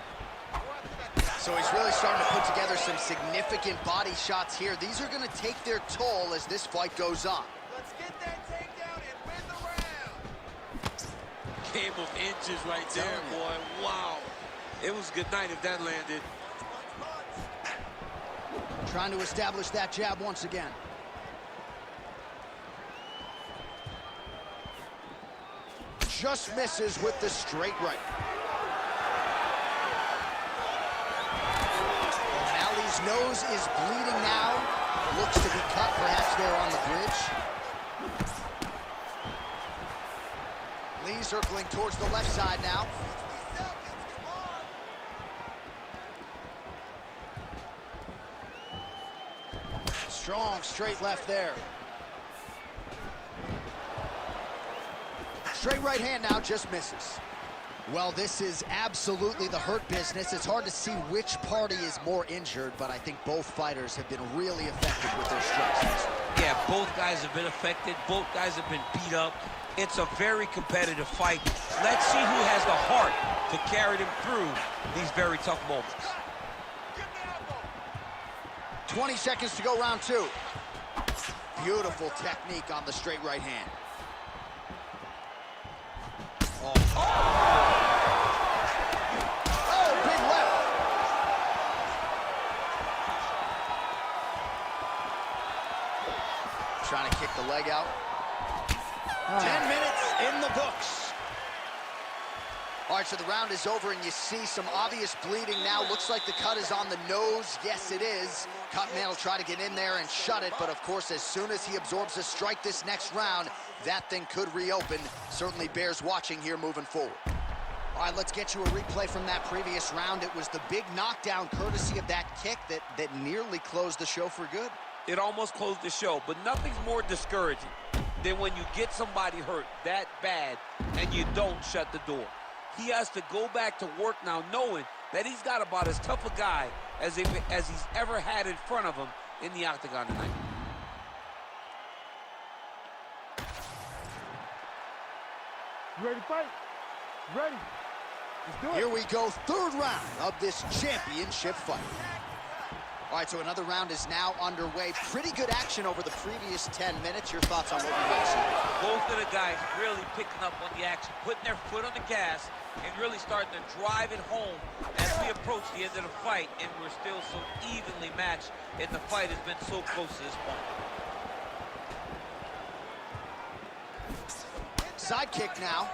So he's really starting to put together some significant body shots here. These are going to take their toll as this fight goes on. Let's get that takedown and win the round. Game of inches right there, boy. Wow. It was a good night if that landed. Trying to establish that jab once again. Just misses with the straight right. O'Malley's nose is bleeding now. Looks to be cut, perhaps there on the bridge. Lee circling towards the left side now. Strong straight left there. Straight right hand now, just misses. Well, this is absolutely the hurt business. It's hard to see which party is more injured, but I think both fighters have been really effective with their strikes. Yeah, both guys have been affected. Both guys have been beat up. It's a very competitive fight. Let's see who has the heart to carry them through these very tough moments. 20 seconds to go, round 2. Beautiful technique on the straight right hand. Oh, big left. Trying to kick the leg out. 10 minutes in the books. All right, so the round is over, and you see some obvious bleeding now. Looks like the cut is on the nose. Yes, it is. Cutman will try to get in there and shut it, but of course, as soon as he absorbs a strike this next round, that thing could reopen. Certainly bears watching here moving forward. All right, let's get you a replay from that previous round. It was the big knockdown courtesy of that kick that nearly closed the show for good. It almost closed the show, but nothing's more discouraging than when you get somebody hurt that bad and you don't shut the door. He has to go back to work now knowing that he's got about as tough a guy as he's ever had in front of him in the octagon tonight. You ready to fight? Ready. Let's do it. Here we go, third round of this championship fight. All right, so another round is now underway. Pretty good action over the previous 10 minutes. Your thoughts on what we might see? Both of the guys really picking up on the action, putting their foot on the gas, and really starting to drive it home as we approach the end of the fight, and we're still so evenly matched, and the fight has been so close to this point. Side kick now.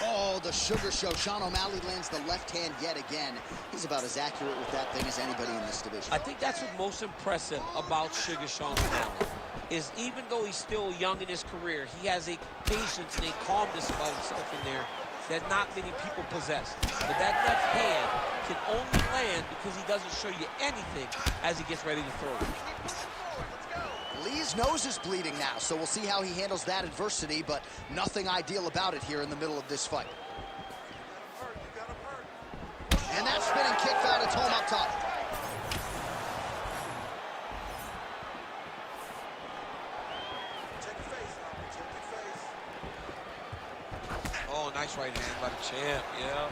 Oh, the sugar show. Sean O'Malley lands the left hand yet again. He's about as accurate with that thing as anybody in this division. I think that's what's most impressive about Sugar Sean O'Malley, is even though he's still young in his career, he has a patience and a calmness about himself in there that not many people possess. But that left hand can only land because he doesn't show you anything as he gets ready to throw it. Lee's nose is bleeding now, so we'll see how he handles that adversity, but nothing ideal about it here in the middle of this fight. And that spinning kick found its home up top. Oh, nice right hand by the champ, yeah.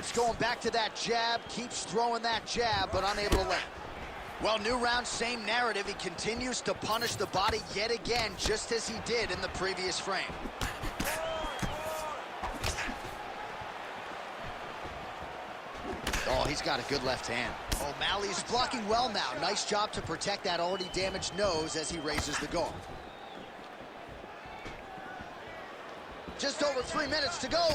keeps going back to that jab, keeps throwing that jab, but unable to land. Well, new round, same narrative. He continues to punish the body yet again, just as he did in the previous frame. Oh, he's got a good left hand. O'Malley's blocking well now. Nice job to protect that already damaged nose as he raises the guard. Just over 3 minutes to go.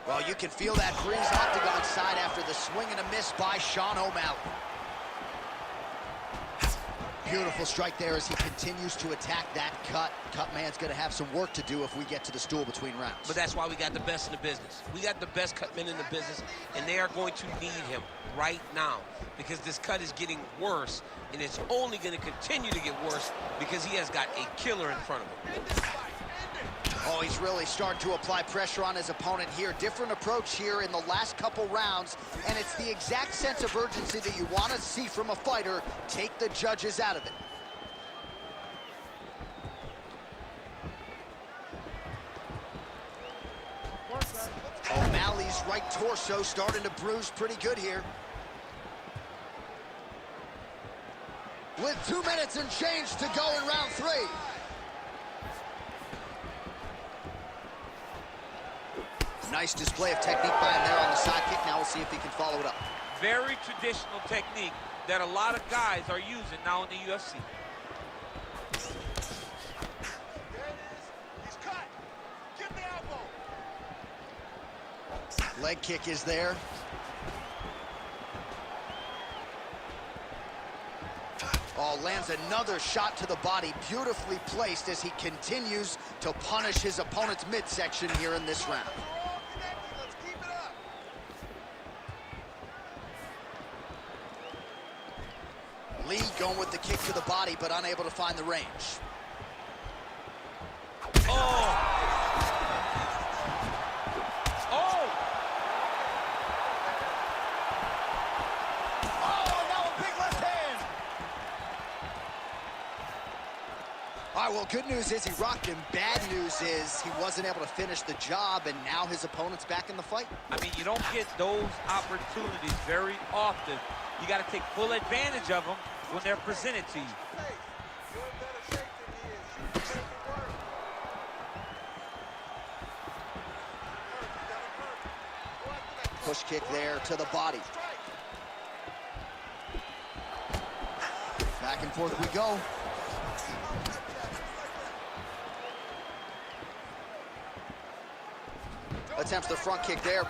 Well, you can feel that breeze octagon side after the swing and a miss by Sean O'Malley. Beautiful strike there as he continues to attack that cut. Cut man's going to have some work to do if we get to the stool between rounds. But that's why we got the best in the business. We got the best cut men in the business, and they are going to need him right now because this cut is getting worse, and it's only going to continue to get worse because he has got a killer in front of him. Oh, he's really starting to apply pressure on his opponent here. Different approach here in the last couple rounds, and it's the exact sense of urgency that you want to see from a fighter. Take the judges out of it. O'Malley's right torso starting to bruise pretty good here. With 2 minutes and change to go in round 3. Nice display of technique by him there on the side kick. Now we'll see if he can follow it up. Very traditional technique that a lot of guys are using now in the UFC. There it is. He's cut. Get the elbow. Leg kick is there. Oh, lands another shot to the body, beautifully placed as he continues to punish his opponent's midsection here in this round. Let's keep it up. Lee going with the kick to the body, but unable to find the range. Oh! Oh! Oh, now a big left hand! All right, well, good news is he rocked him. Bad news is he wasn't able to finish the job, and now his opponent's back in the fight. I mean, you don't get those opportunities very often. You got to take full advantage of them when they're presented to you. Hey, you're in better shape than he is. You can make it work. Push kick there to the body. Back and forth we go. Attempts the front kick there.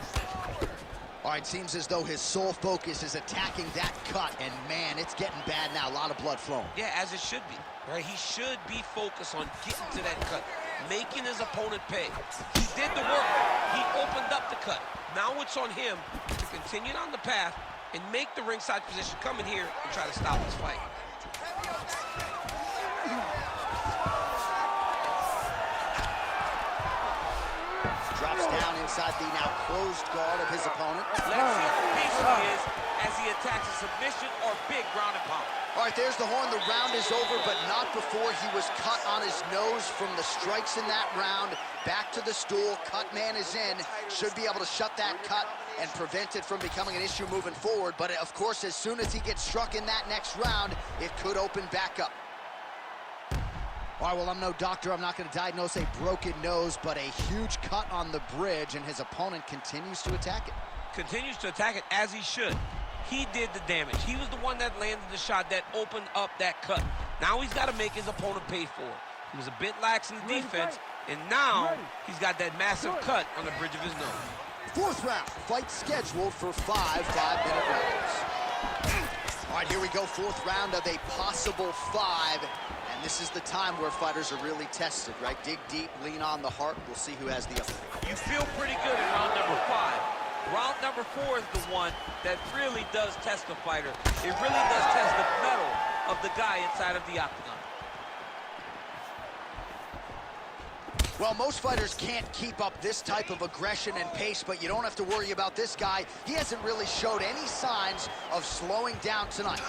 All right, seems as though his sole focus is attacking that cut, and man, it's getting bad now. A lot of blood flowing. Yeah, as it should be, right? He should be focused on getting to that cut, making his opponent pay. He did the work. He opened up the cut. Now it's on him to continue on the path and make the ringside position, come in here and try to stop this fight. Drops down inside the now closed guard of his opponent. Let's see how patient he is as he attacks a submission or big ground and pound. All right, there's the horn. The round is over, but not before he was cut on his nose from the strikes in that round. Back to the stool. Cut man is in. Should be able to shut that cut and prevent it from becoming an issue moving forward. But, of course, as soon as he gets struck in that next round, it could open back up. All right, well, I'm no doctor. I'm not going to diagnose a broken nose, but a huge cut on the bridge, and his opponent continues to attack it. Continues to attack it as he should. He did the damage. He was the one that landed the shot that opened up that cut. Now he's got to make his opponent pay for it. He was a bit lax in the defense, and now he's got that massive cut on the bridge of his nose. Fourth round, fight scheduled for 5 5-minute rounds. All right, here we go, fourth round of a possible 5. And this is the time where fighters are really tested, right? Dig deep, lean on the heart. We'll see who has the upper hand. You feel pretty good in round number 5. Round number 4 is the one that really does test the fighter. It really does test the mettle of the guy inside of the octagon. Well, most fighters can't keep up this type of aggression and pace, but you don't have to worry about this guy. He hasn't really showed any signs of slowing down tonight.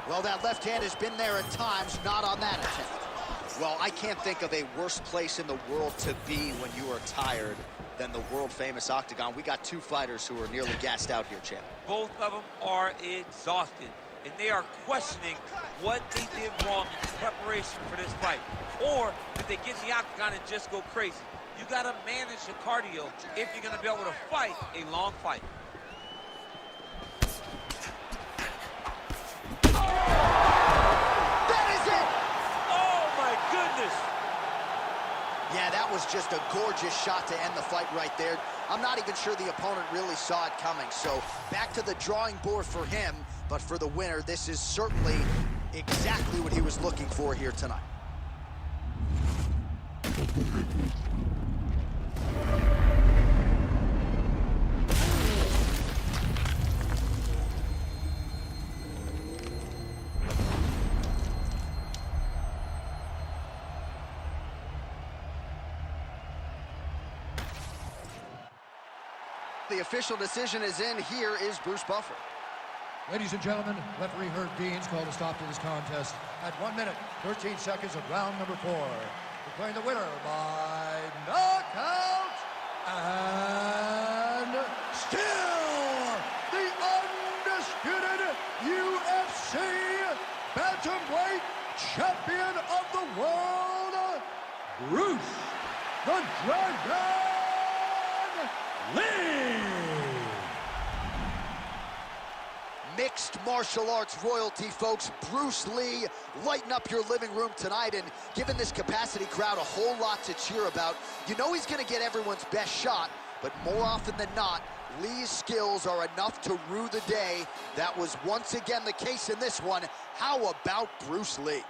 Well, that left hand has been there at times, not on that attempt. Well, I can't think of a worse place in the world to be when you are tired than the world-famous octagon. We got two fighters who are nearly gassed out here, champ. Both of them are exhausted, and they are questioning what they did wrong in preparation for this fight. Or did they get in the octagon and just go crazy? You got to manage your cardio if you're going to be able to fight a long fight. Yeah, that was just a gorgeous shot to end the fight right there. I'm not even sure the opponent really saw it coming. So back to the drawing board for him, but for the winner, this is certainly exactly what he was looking for here tonight. The official decision is in. Here is Bruce Buffer. Ladies and gentlemen, referee Herb Deans called a stop to this contest at 1 minute, 13 seconds of round number 4. Declaring the winner by knockout and still the undisputed UFC bantamweight champion of the world, Bruce the Dragon Lee! Mixed martial arts royalty, folks. Bruce Lee, lighten up your living room tonight and giving this capacity crowd a whole lot to cheer about. You know he's going to get everyone's best shot, but more often than not, Lee's skills are enough to rue the day. That was once again the case in this one. How about Bruce Lee?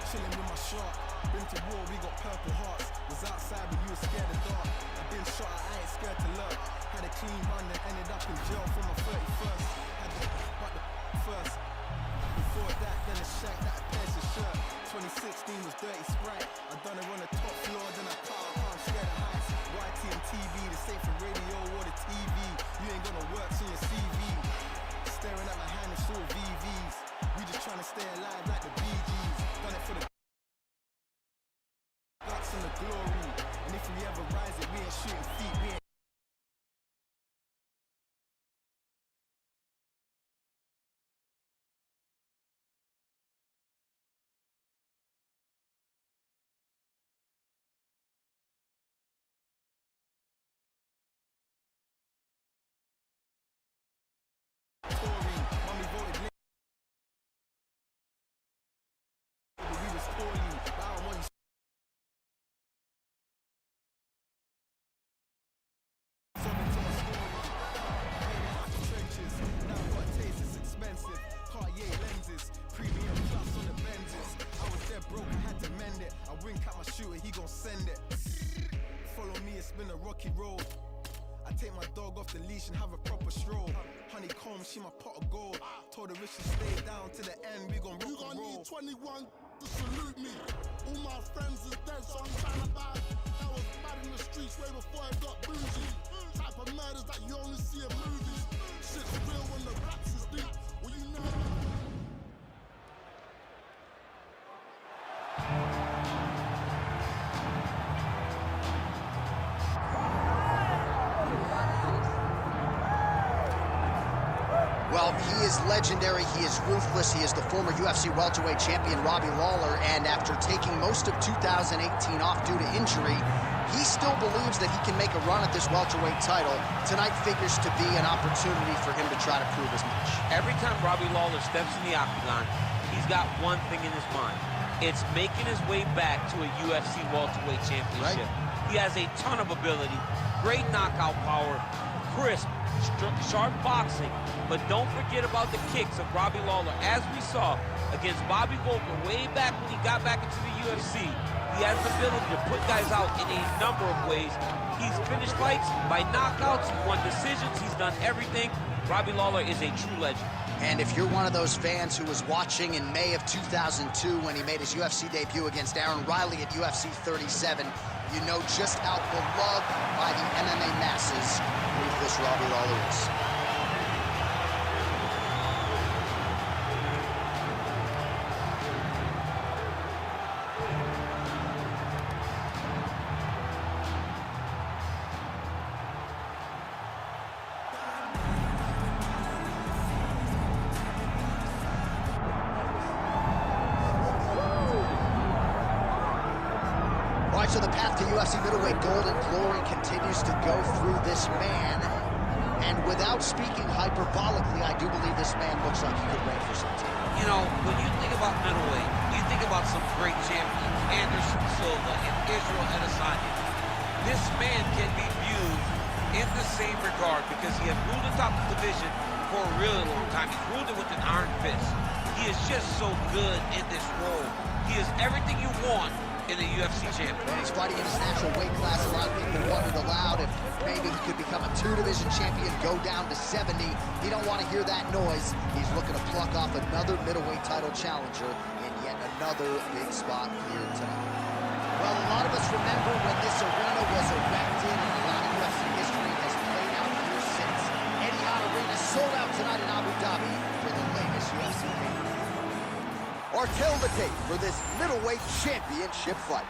Chilling with my shot, been to war, we got purple hearts. Was outside but you were scared of dark. I've been shot, I ain't scared to lurk. Had a clean run and ended up in jail for my 31st. Had the first. Before that, then a shack that I pierced his shirt. 2016 was Dirty Sprite. I done it on the top floor, then I cut out, I'm scared of heights. YT and TV, the safe for radio or the TV. You ain't gonna work on your CV. Staring at my hand, it's all VVs. We just trying to stay alive like the Bee Gees. Done it for the guts and the glory. And if we ever rise it, we ain't shooting feet, we ain't Tory. Mommy voted late. We was poorly, but I don't want you. He gon' send it. Follow me, it's been a rocky road. I take my dog off the leash and have a proper stroll. Honeycomb, she my pot of gold. Told her if she stay down to the end, we gon' rock and roll. Need 21 to salute me. All my friends is dead, so I'm trying to buy. I was bad in the streets way before I got bougie. Type of murders that you only see in movies. Shit's real when the raps is deep. Well, you know. Well, he is legendary, he is ruthless, he is the former UFC welterweight champion Robbie Lawler, and after taking most of 2018 off due to injury, he still believes that he can make a run at this welterweight title. Tonight figures to be an opportunity for him to try to prove as much. Every time Robbie Lawler steps in the octagon, he's got one thing in his mind. It's making his way back to a UFC welterweight championship. Right. He has a ton of ability, great knockout power, crisp, sharp boxing, but don't forget about the kicks of Robbie Lawler. As we saw against Bobby Volker way back when he got back into the UFC, he has the ability to put guys out in a number of ways. He's finished fights by knockouts, he's won decisions, he's done everything. Robbie Lawler is a true legend. And if you're one of those fans who was watching in May of 2002 when he made his UFC debut against Aaron Riley at UFC 37, you know just how beloved by the MMA masses ruthless Robbie Lawler is. All right, so the path to UFC middleweight gold and glory continues to go through this man. And without speaking hyperbolically, I do believe this man looks like he could reign for some time. You know, when you think about middleweight, you think about some great champions, Anderson Silva and Israel Adesanya. This man can be viewed in the same regard because he has ruled the top of the division for a really long time. He's ruled it with an iron fist. He is just so good in this role. He is everything you want in a UFC champion. And he's fighting in his natural weight class. A lot of people wondered aloud if maybe he could become a 2-division champion, go down to 70. He don't want to hear that noise. He's looking to pluck off another middleweight title challenger in yet another big spot here tonight. Well, a lot of us remember when this arena was erected, and a lot of UFC history has played out here since. Etihad Arena sold out tonight in Abu Dhabi for the latest UFC game. Or tell the tape for this middleweight championship fight.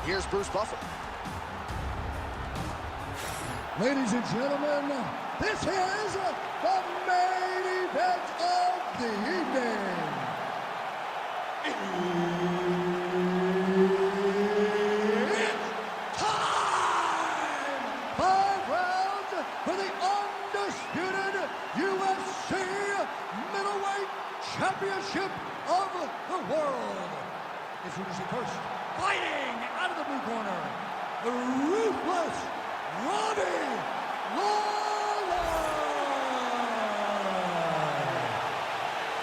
Here's Bruce Buffer. Ladies and gentlemen, this is the main event of the evening. It's time! 5 rounds for the undisputed UFC middleweight championship of the world. Introducing first, fighting out of the blue corner, the ruthless Robbie Lawler.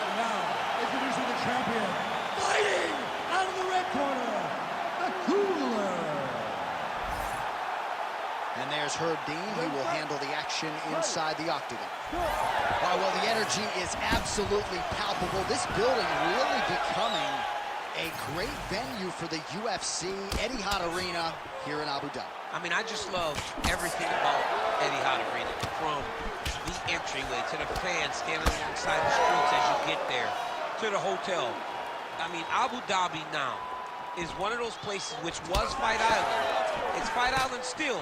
And now, introducing the champion, fighting out of the red corner, the Cooler. And there's Herb Dean. He will handle the action inside the octagon. All right, well, the energy is absolutely palpable. This building really becoming a great venue for the UFC, Etihad Arena here in Abu Dhabi. I mean, I just love everything about Etihad Arena, from the entryway to the fans standing alongside the streets as you get there, to the hotel. I mean, Abu Dhabi now is one of those places which was Fight Island. It's Fight Island still,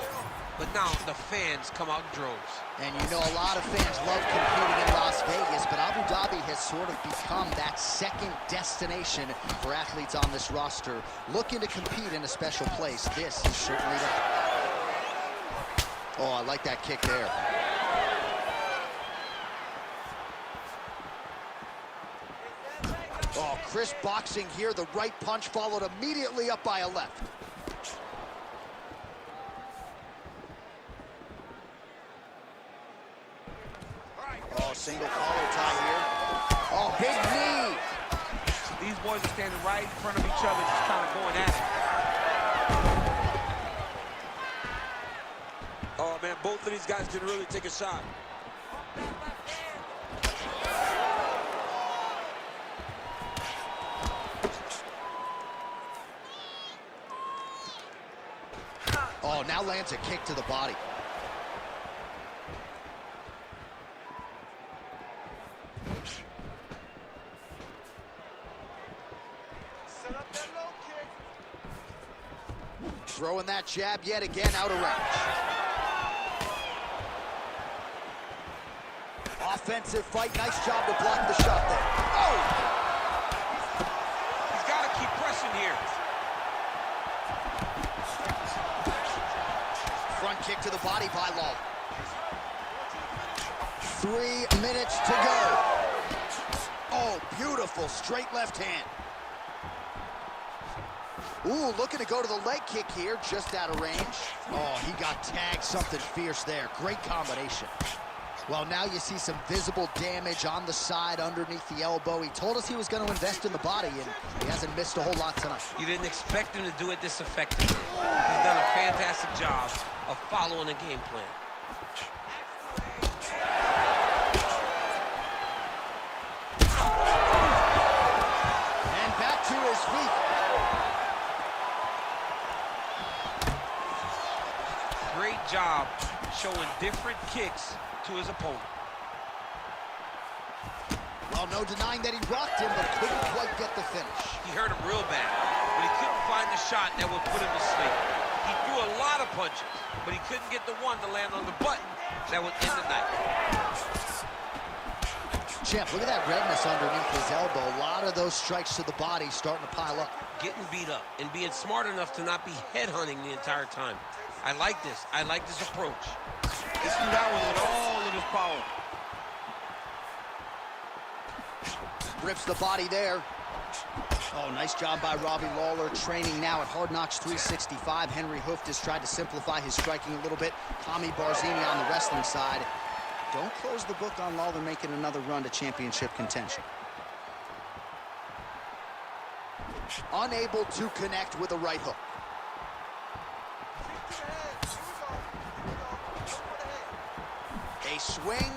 but now the fans come out in droves. And you know, a lot of fans love competing in Las Vegas, but Abu Dhabi has sort of become that second destination for athletes on this roster looking to compete in a special place. This is certainly that. Oh, I like that kick there. Oh, crisp boxing here. The right punch followed immediately up by a left. Oh, single collar tie here. Oh, big knee. These boys are standing right in front of each other, just kind of going at it. Oh, man, both of these guys can really take a shot. Oh, now lands a kick to the body. Set up that low kick. Throwing that jab yet again out of range. Offensive fight. Nice job to block the shot there. Oh! He's got to keep pressing here. Front kick to the body by Lawler. 3 minutes to go. Oh, beautiful straight left hand. Ooh, looking to go to the leg kick here, just out of range. Oh, he got tagged, something fierce there. Great combination. Well, now you see some visible damage on the side underneath the elbow. He told us he was going to invest in the body, and he hasn't missed a whole lot tonight. You didn't expect him to do it this effectively. He's done a fantastic job of following the game plan. And back to his feet. Great job showing different kicks to his opponent. Well, no denying that he rocked him, but couldn't quite get the finish. He hurt him real bad, but he couldn't find the shot that would put him to sleep. He threw a lot of punches, but he couldn't get the one to land on the button that would end the night. Champ, look at that redness underneath his elbow. A lot of those strikes to the body starting to pile up. Getting beat up and being smart enough to not be headhunting the entire time. I like this. I like this approach. He threw that one with all of his power. Rips the body there. Oh, nice job by Robbie Lawler. Training now at Hard Knocks 365. Henry Hooft has tried to simplify his striking a little bit. Tommy Barzini on the wrestling side. Don't close the book on Lawler making another run to championship contention. Unable to connect with a right hook. A swing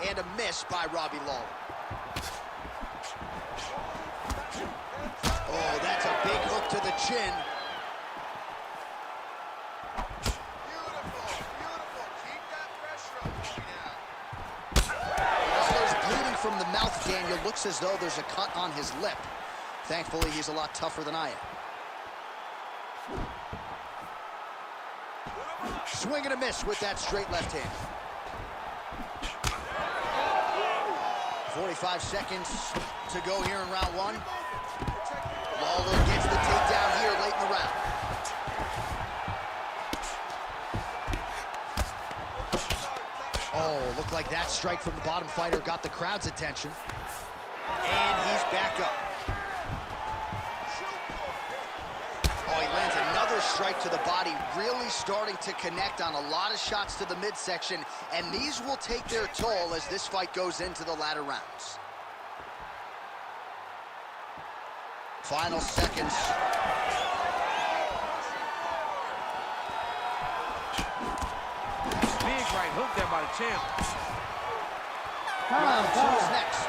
and a miss by Robbie Lawler. Oh, that's a big hook to the chin. Lawler's bleeding from the mouth, Daniel. Looks as though there's a cut on his lip. Thankfully, he's a lot tougher than I am. Swing and a miss with that straight left hand. 45 seconds to go here in round one. Lawler gets the takedown here late in the round. Oh, looked like that strike from the bottom fighter got the crowd's attention. And he's back up. Oh, he lands another strike to the body, really starting to connect on a lot of shots to the midsection, and these will take their toll as this fight goes into the latter rounds. Final seconds. Big right hook there by the champ. Round two is next.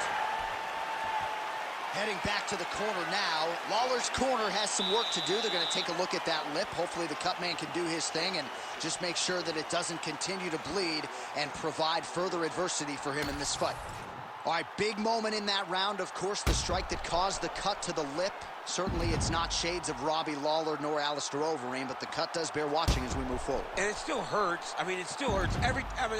Heading back to the corner now. Lawler's corner has some work to do. They're going to take a look at that lip. Hopefully the cut man can do his thing and just make sure that it doesn't continue to bleed and provide further adversity for him in this fight. All right, big moment in that round, of course, the strike that caused the cut to the lip. Certainly it's not shades of Robbie Lawler nor Alistair Overeem, but the cut does bear watching as we move forward. And it still hurts. I mean, it still hurts.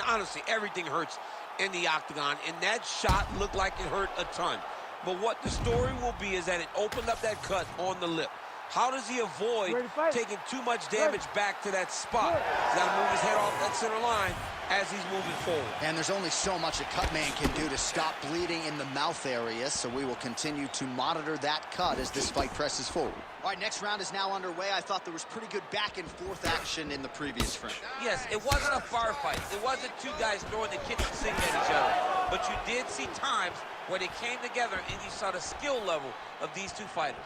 Honestly, everything hurts in the octagon, and that shot looked like it hurt a ton. But what the story will be is that it opened up that cut on the lip. How does he avoid taking too much damage back to that spot? He's got to move his head off that center line as he's moving forward. And there's only so much a cut man can do to stop bleeding in the mouth area, so we will continue to monitor that cut as this fight presses forward. All right, next round is now underway. I thought there was pretty good back and forth action in the previous frame. Yes, it wasn't a firefight. It wasn't two guys throwing the kitchen sink at each other. But you did see times where they came together and you saw the skill level of these two fighters.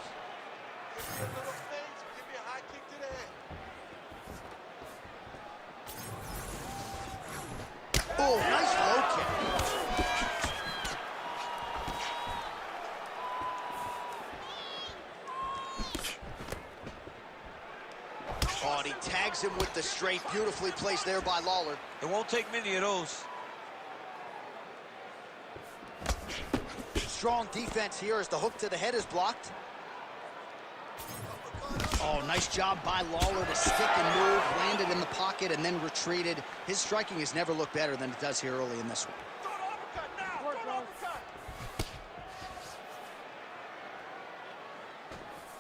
Oh, nice low kick. Oh, and he tags him with the straight. Beautifully placed there by Lawler. It won't take many of those. Strong defense here as the hook to the head is blocked. Oh, nice job by Lawler to stick and move, landed in the pocket, and then retreated. His striking has never looked better than it does here early in this one.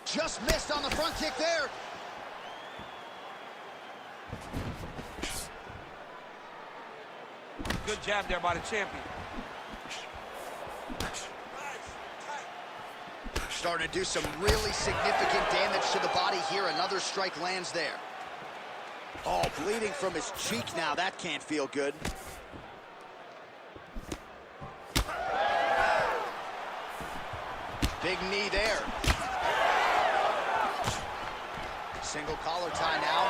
Just missed on the front kick there. Good jab there by the champion. Starting to do some really significant damage to the body here. Another strike lands there. Oh, bleeding from his cheek now. That can't feel good. Big knee there. Single collar tie now.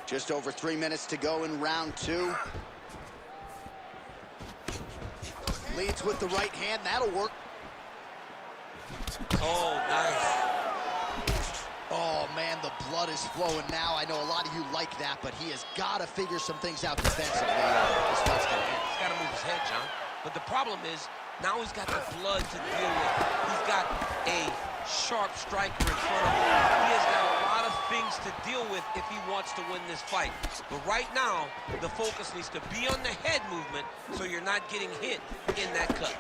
Just over 3 minutes to go in round 2. Leads with the right hand, that'll work. Oh, nice. Oh, man, the blood is flowing now. I know a lot of you like that, but he has got to figure some things out defensively. He's got to move his head, John. But the problem is, now he's got the blood to deal with. He's got a sharp striker in front of him. He has got a lot of things to deal with if he wants to win this fight. But right now, the focus needs to be on the head movement so you're not getting hit in that cut.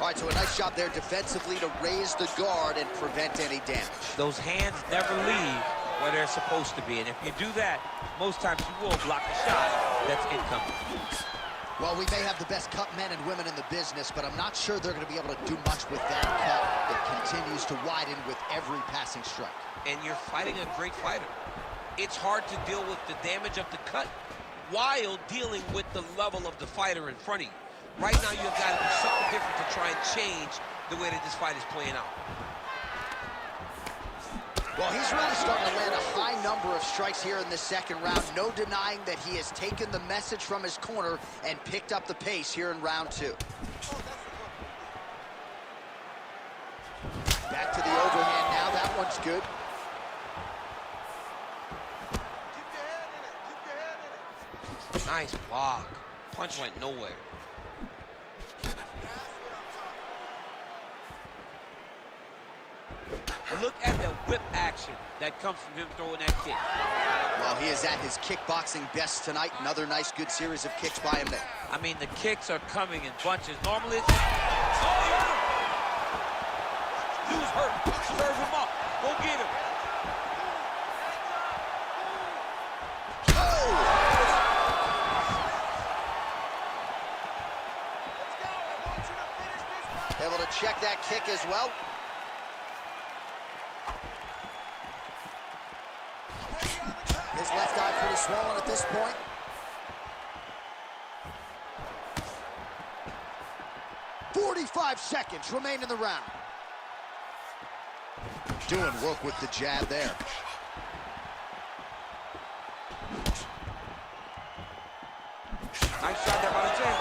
All right, so a nice job there defensively to raise the guard and prevent any damage. Those hands never leave where they're supposed to be, and if you do that, most times you will block a shot that's incoming. Well, we may have the best cut men and women in the business, but I'm not sure they're going to be able to do much with that cut. It continues to widen with every passing strike. And you're fighting a great fighter. It's hard to deal with the damage of the cut while dealing with the level of the fighter in front of you. Right now, you've got to do something different to try and change the way that this fight is playing out. Well, he's really starting to land a high number of strikes here in the second round. No denying that he has taken the message from his corner and picked up the pace here in round 2. Back to the overhand now. That one's good. Nice block. Punch went nowhere. Look at the whip action that comes from him throwing that kick. Well, he is at his kickboxing best tonight. Another nice, good series of kicks by him there. I mean, the kicks are coming in bunches. Normally it's... Oh, yeah! Dude's hurt. Serve him up. Go get him. Oh! Able to check that kick as well. His left eye pretty swollen at this point. "45 seconds remain in the round." Doing work with the jab there. Nice shot there by the champ.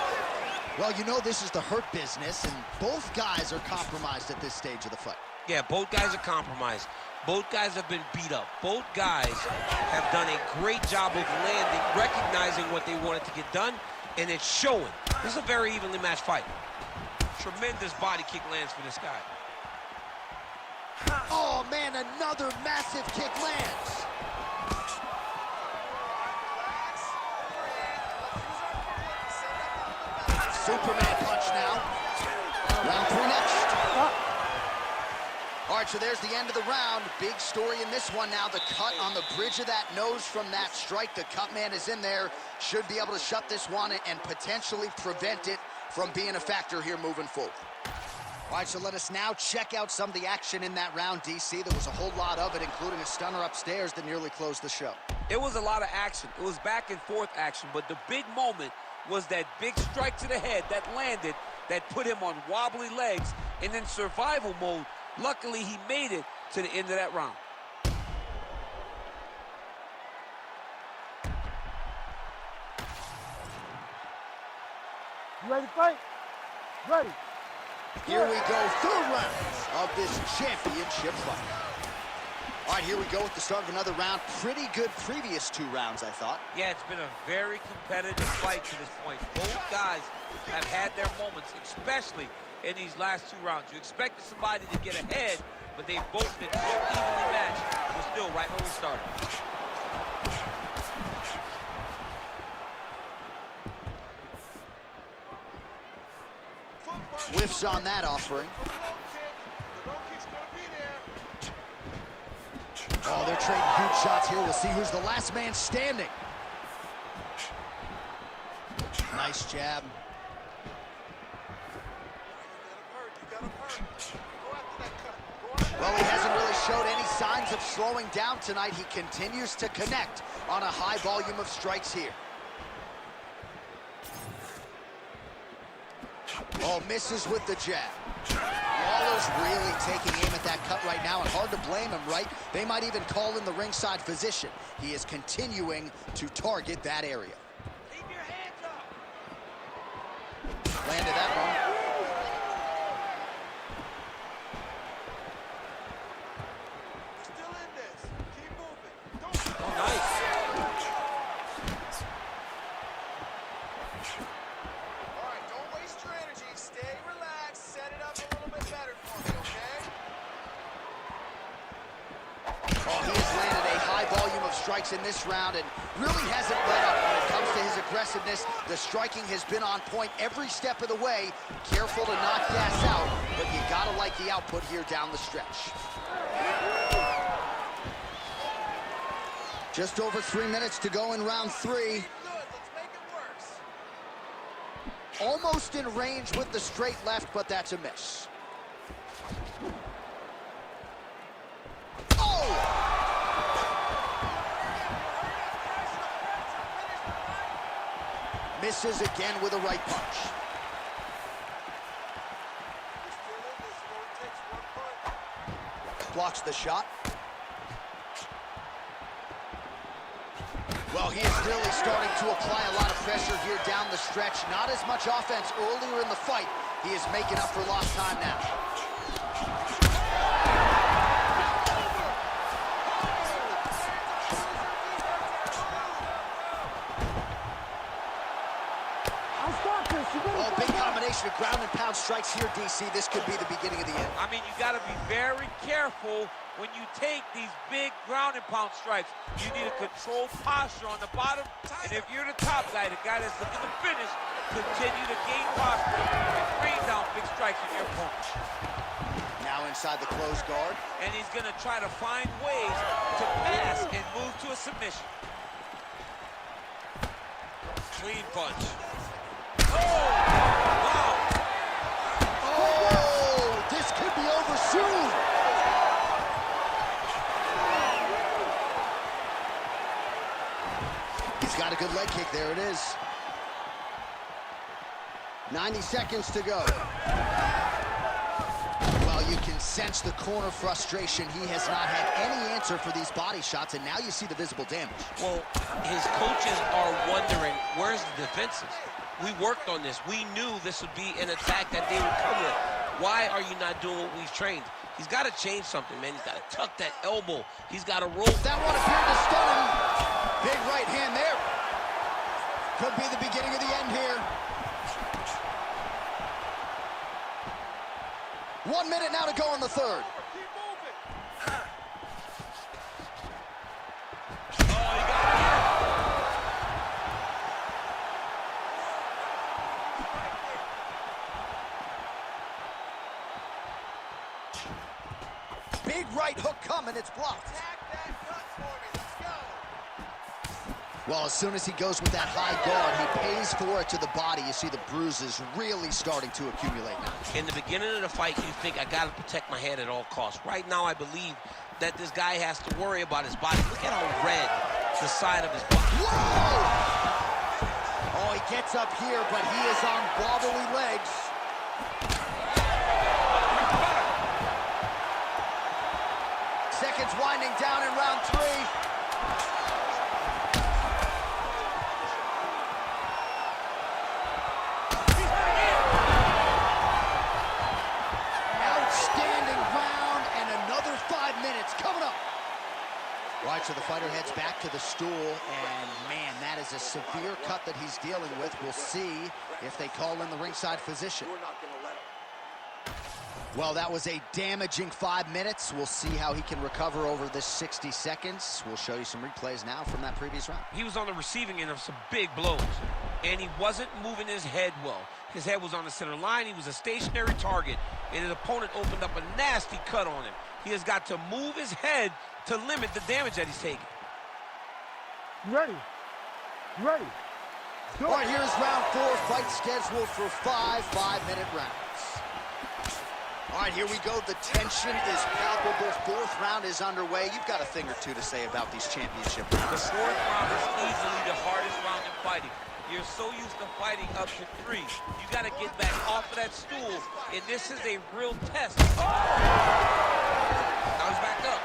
Well, you know this is the hurt business, and both guys are compromised at this stage of the fight. Yeah, both guys are compromised. Both guys have been beat up. Both guys have done a great job of landing, recognizing what they wanted to get done, and it's showing. This is a very evenly matched fight. Tremendous body kick lands for this guy. Oh, man, another massive kick lands. Superman punch now. Round 3 next. All right, so there's the end of the round. Big story in this one now. The cut on the bridge of that nose from that strike. The cut man is in there. Should be able to shut this one and potentially prevent it from being a factor here moving forward. All right, so let us now check out some of the action in that round, DC. There was a whole lot of it, including a stunner upstairs that nearly closed the show. It was a lot of action. It was back and forth action, but the big moment was that big strike to the head that landed, that put him on wobbly legs, and in survival mode. Luckily, he made it to the end of that round. You ready to fight? Ready. Here we go, third round of this championship fight. All right, here we go with the start of another round. Pretty good previous 2 rounds, I thought. Yeah, it's been a very competitive fight to this point. Both guys have had their moments, especially in these last 2 rounds. You expected somebody to get ahead, but they've both been so evenly matched. We're still right where we started. Whiffs on that offering. Oh, they're trading huge shots here. We'll see who's the last man standing. Nice jab. Well, he hasn't really showed any signs of slowing down tonight. He continues to connect on a high volume of strikes here. Oh, misses with the jab. Lawler's really taking aim at that cut right now, and hard to blame him, right? They might even call in the ringside physician. He is continuing to target that area. Keep your hands up. Landed that one. Still in this. Keep moving. Oh, nice. All right, don't waste your energy. Stay relaxed. Set it up a little bit better for me, okay? Oh, he has landed a high volume of strikes in this round and really hasn't let up when it comes to his aggressiveness. The striking has been on point every step of the way. Careful to not gas out, but you gotta like the output here down the stretch. Just over 3 minutes to go in round 3. Good, let's make it worse. Almost in range with the straight left, but that's a miss. Oh! Misses again with a right punch. Still in this. It only takes one punch. Blocks the shot. Well, he is really starting to apply a lot of pressure here down the stretch. Not as much offense earlier in the fight. He is making up for lost time now. Oh, big combination of ground and pound strikes here, DC. This could be the beginning of the end. I mean, you got to be very careful when you take these big ground and pound strikes. You need a controlled posture on the bottom. And if you're the top guy, the guy that's looking to finish, continue to gain posture and bring down big strikes on your opponent. Now inside the closed guard. And he's going to try to find ways to pass and move to a submission. Clean punch. Oh! Wow! Oh! This could be over soon! He's got a good leg kick. There it is. 90 seconds to go. Well, you can sense the corner frustration. He has not had any answer for these body shots, and now you see the visible damage. Well, his coaches are wondering, where's the defenses? We worked on this. We knew this would be an attack that they would come with. Why are you not doing what we've trained? He's got to change something, man. He's got to tuck that elbow. He's got to roll. That one appeared to stun him. Big right hand there. Could be the beginning of the end here. 1 minute now to go in the third. Keep moving. Big right hook coming, it's blocked. Attack that gut for me. Let's go. Well, as soon as he goes with that high guard, he pays for it to the body. You see the bruises really starting to accumulate now. In the beginning of the fight, you think, I got to protect my head at all costs. Right now, I believe that this guy has to worry about his body. Look at how red the side of his body. Whoa! Oh, he gets up here, but he is on wobbly legs. Seconds winding down in round 3. Outstanding round, and another 5 minutes coming up. Right, so the fighter heads back to the stool, and man, that is a severe cut that he's dealing with. We'll see if they call in the ringside physician. We're not gonna let him. Well, that was a damaging 5 minutes. We'll see how he can recover over this 60 seconds. We'll show you some replays now from that previous round. He was on the receiving end of some big blows, and he wasn't moving his head well. His head was on the center line. He was a stationary target, and his opponent opened up a nasty cut on him. He has got to move his head to limit the damage that he's taking. Ready. Ready. All right, here's round 4. Fight scheduled for 5 5-minute rounds. All right, here we go. The tension is palpable. Fourth round is underway. You've got a thing or two to say about these championship The rounds. fourth round is easily the hardest round in fighting. You're so used to fighting up to 3. You got to get back off of that stool, and this is a real test. Now he's back up.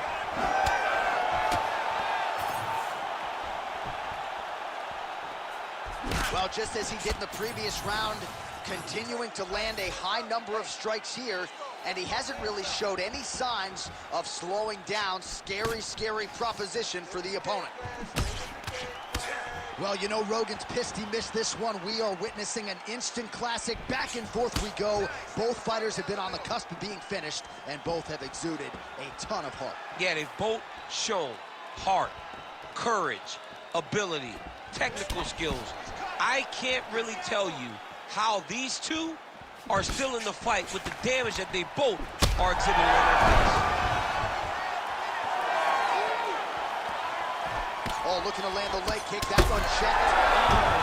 Well, just as he did in the previous round, continuing to land a high number of strikes here, and he hasn't really showed any signs of slowing down. Scary, scary proposition for the opponent. Well, you know, Rogan's pissed he missed this one. We are witnessing an instant classic. Back and forth we go. Both fighters have been on the cusp of being finished, and both have exuded a ton of heart. Yeah, they've both shown heart, courage, ability, technical skills. I can't really tell you how these two are still in the fight with the damage that they both are exhibiting on their face. Oh, looking to land the leg kick. That one checked.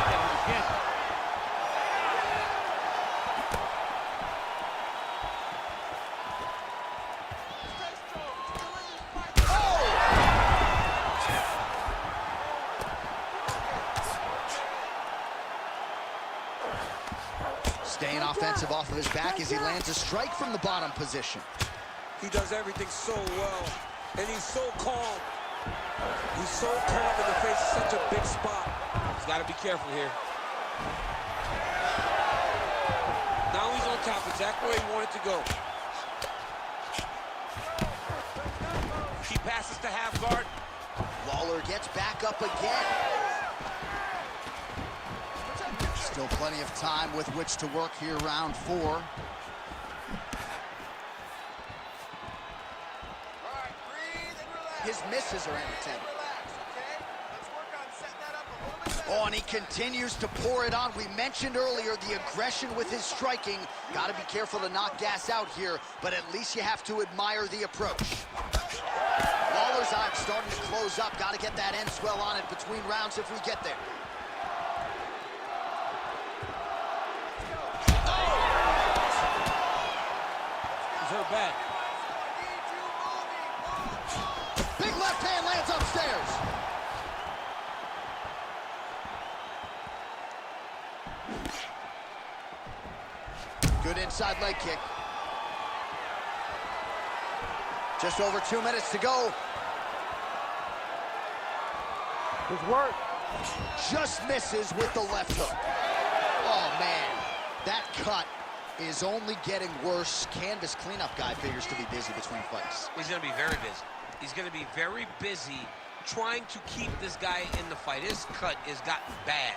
Staying offensive off of his back as he lands a strike from the bottom position. He does everything so well, and he's so calm. He's so calm in the face of such a big spot. He's got to be careful here. Now he's on top, exactly where he wanted to go. He passes to half guard. Lawler gets back up again. Still plenty of time with which to work here, round 4. All right, breathe and relax. His misses are entertaining. Relax, okay? Let's work on setting that up a little bit better. Oh, and he continues to pour it on. We mentioned earlier the aggression with his striking. Got to be careful to not gas out here, but at least you have to admire the approach. Lawler's eye starting to close up. Got to get that end swell on it between rounds if we get there. He's hurt bad. Big left hand lands upstairs. Good inside leg kick. Just over 2 minutes to go. His work. Just misses with the left hook. Oh, man. That cut is only getting worse. Canvas cleanup guy figures to be busy between fights. He's going to be very busy. He's going to be very busy trying to keep this guy in the fight. His cut has gotten bad,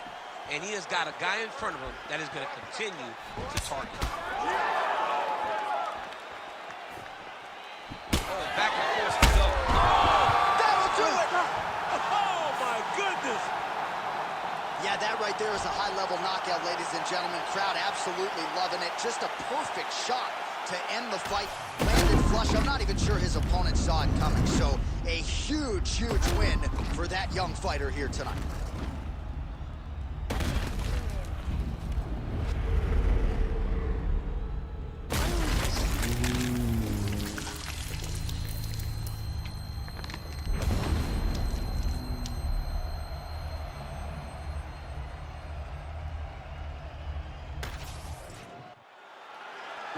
and he has got a guy in front of him that is going to continue to target. Oh, back and forth to go. That'll do it! Oh, my goodness. Yeah, that right there is a high-level knockout, ladies and gentlemen. Crowd absolutely loving it. Just a perfect shot to end the fight. Landed flush. I'm not even sure his opponent saw it coming. So a huge, huge win for that young fighter here tonight.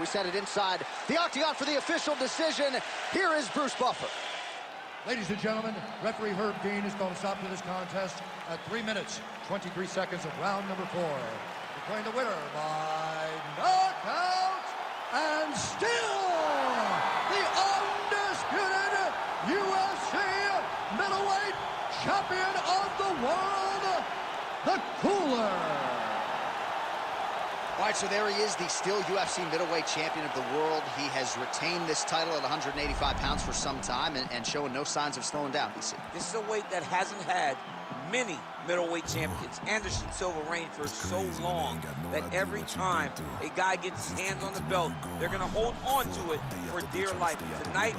We set it inside the octagon for the official decision. Here is Bruce Buffer. Ladies and gentlemen, referee Herb Dean is going to stop to this contest at 3 minutes, 23 seconds of round number 4. Declaring the winner by knockout, and still the undisputed UFC middleweight champion of the world, the Cooler. All right, so there he is, the still UFC middleweight champion of the world. He has retained this title at 185 pounds for some time and showing no signs of slowing down, DC. This is a weight that hasn't had many middleweight champions. Anderson Silva reigned for so long that every time a guy gets his hands on the belt, they're going to hold on to it for dear life. Tonight,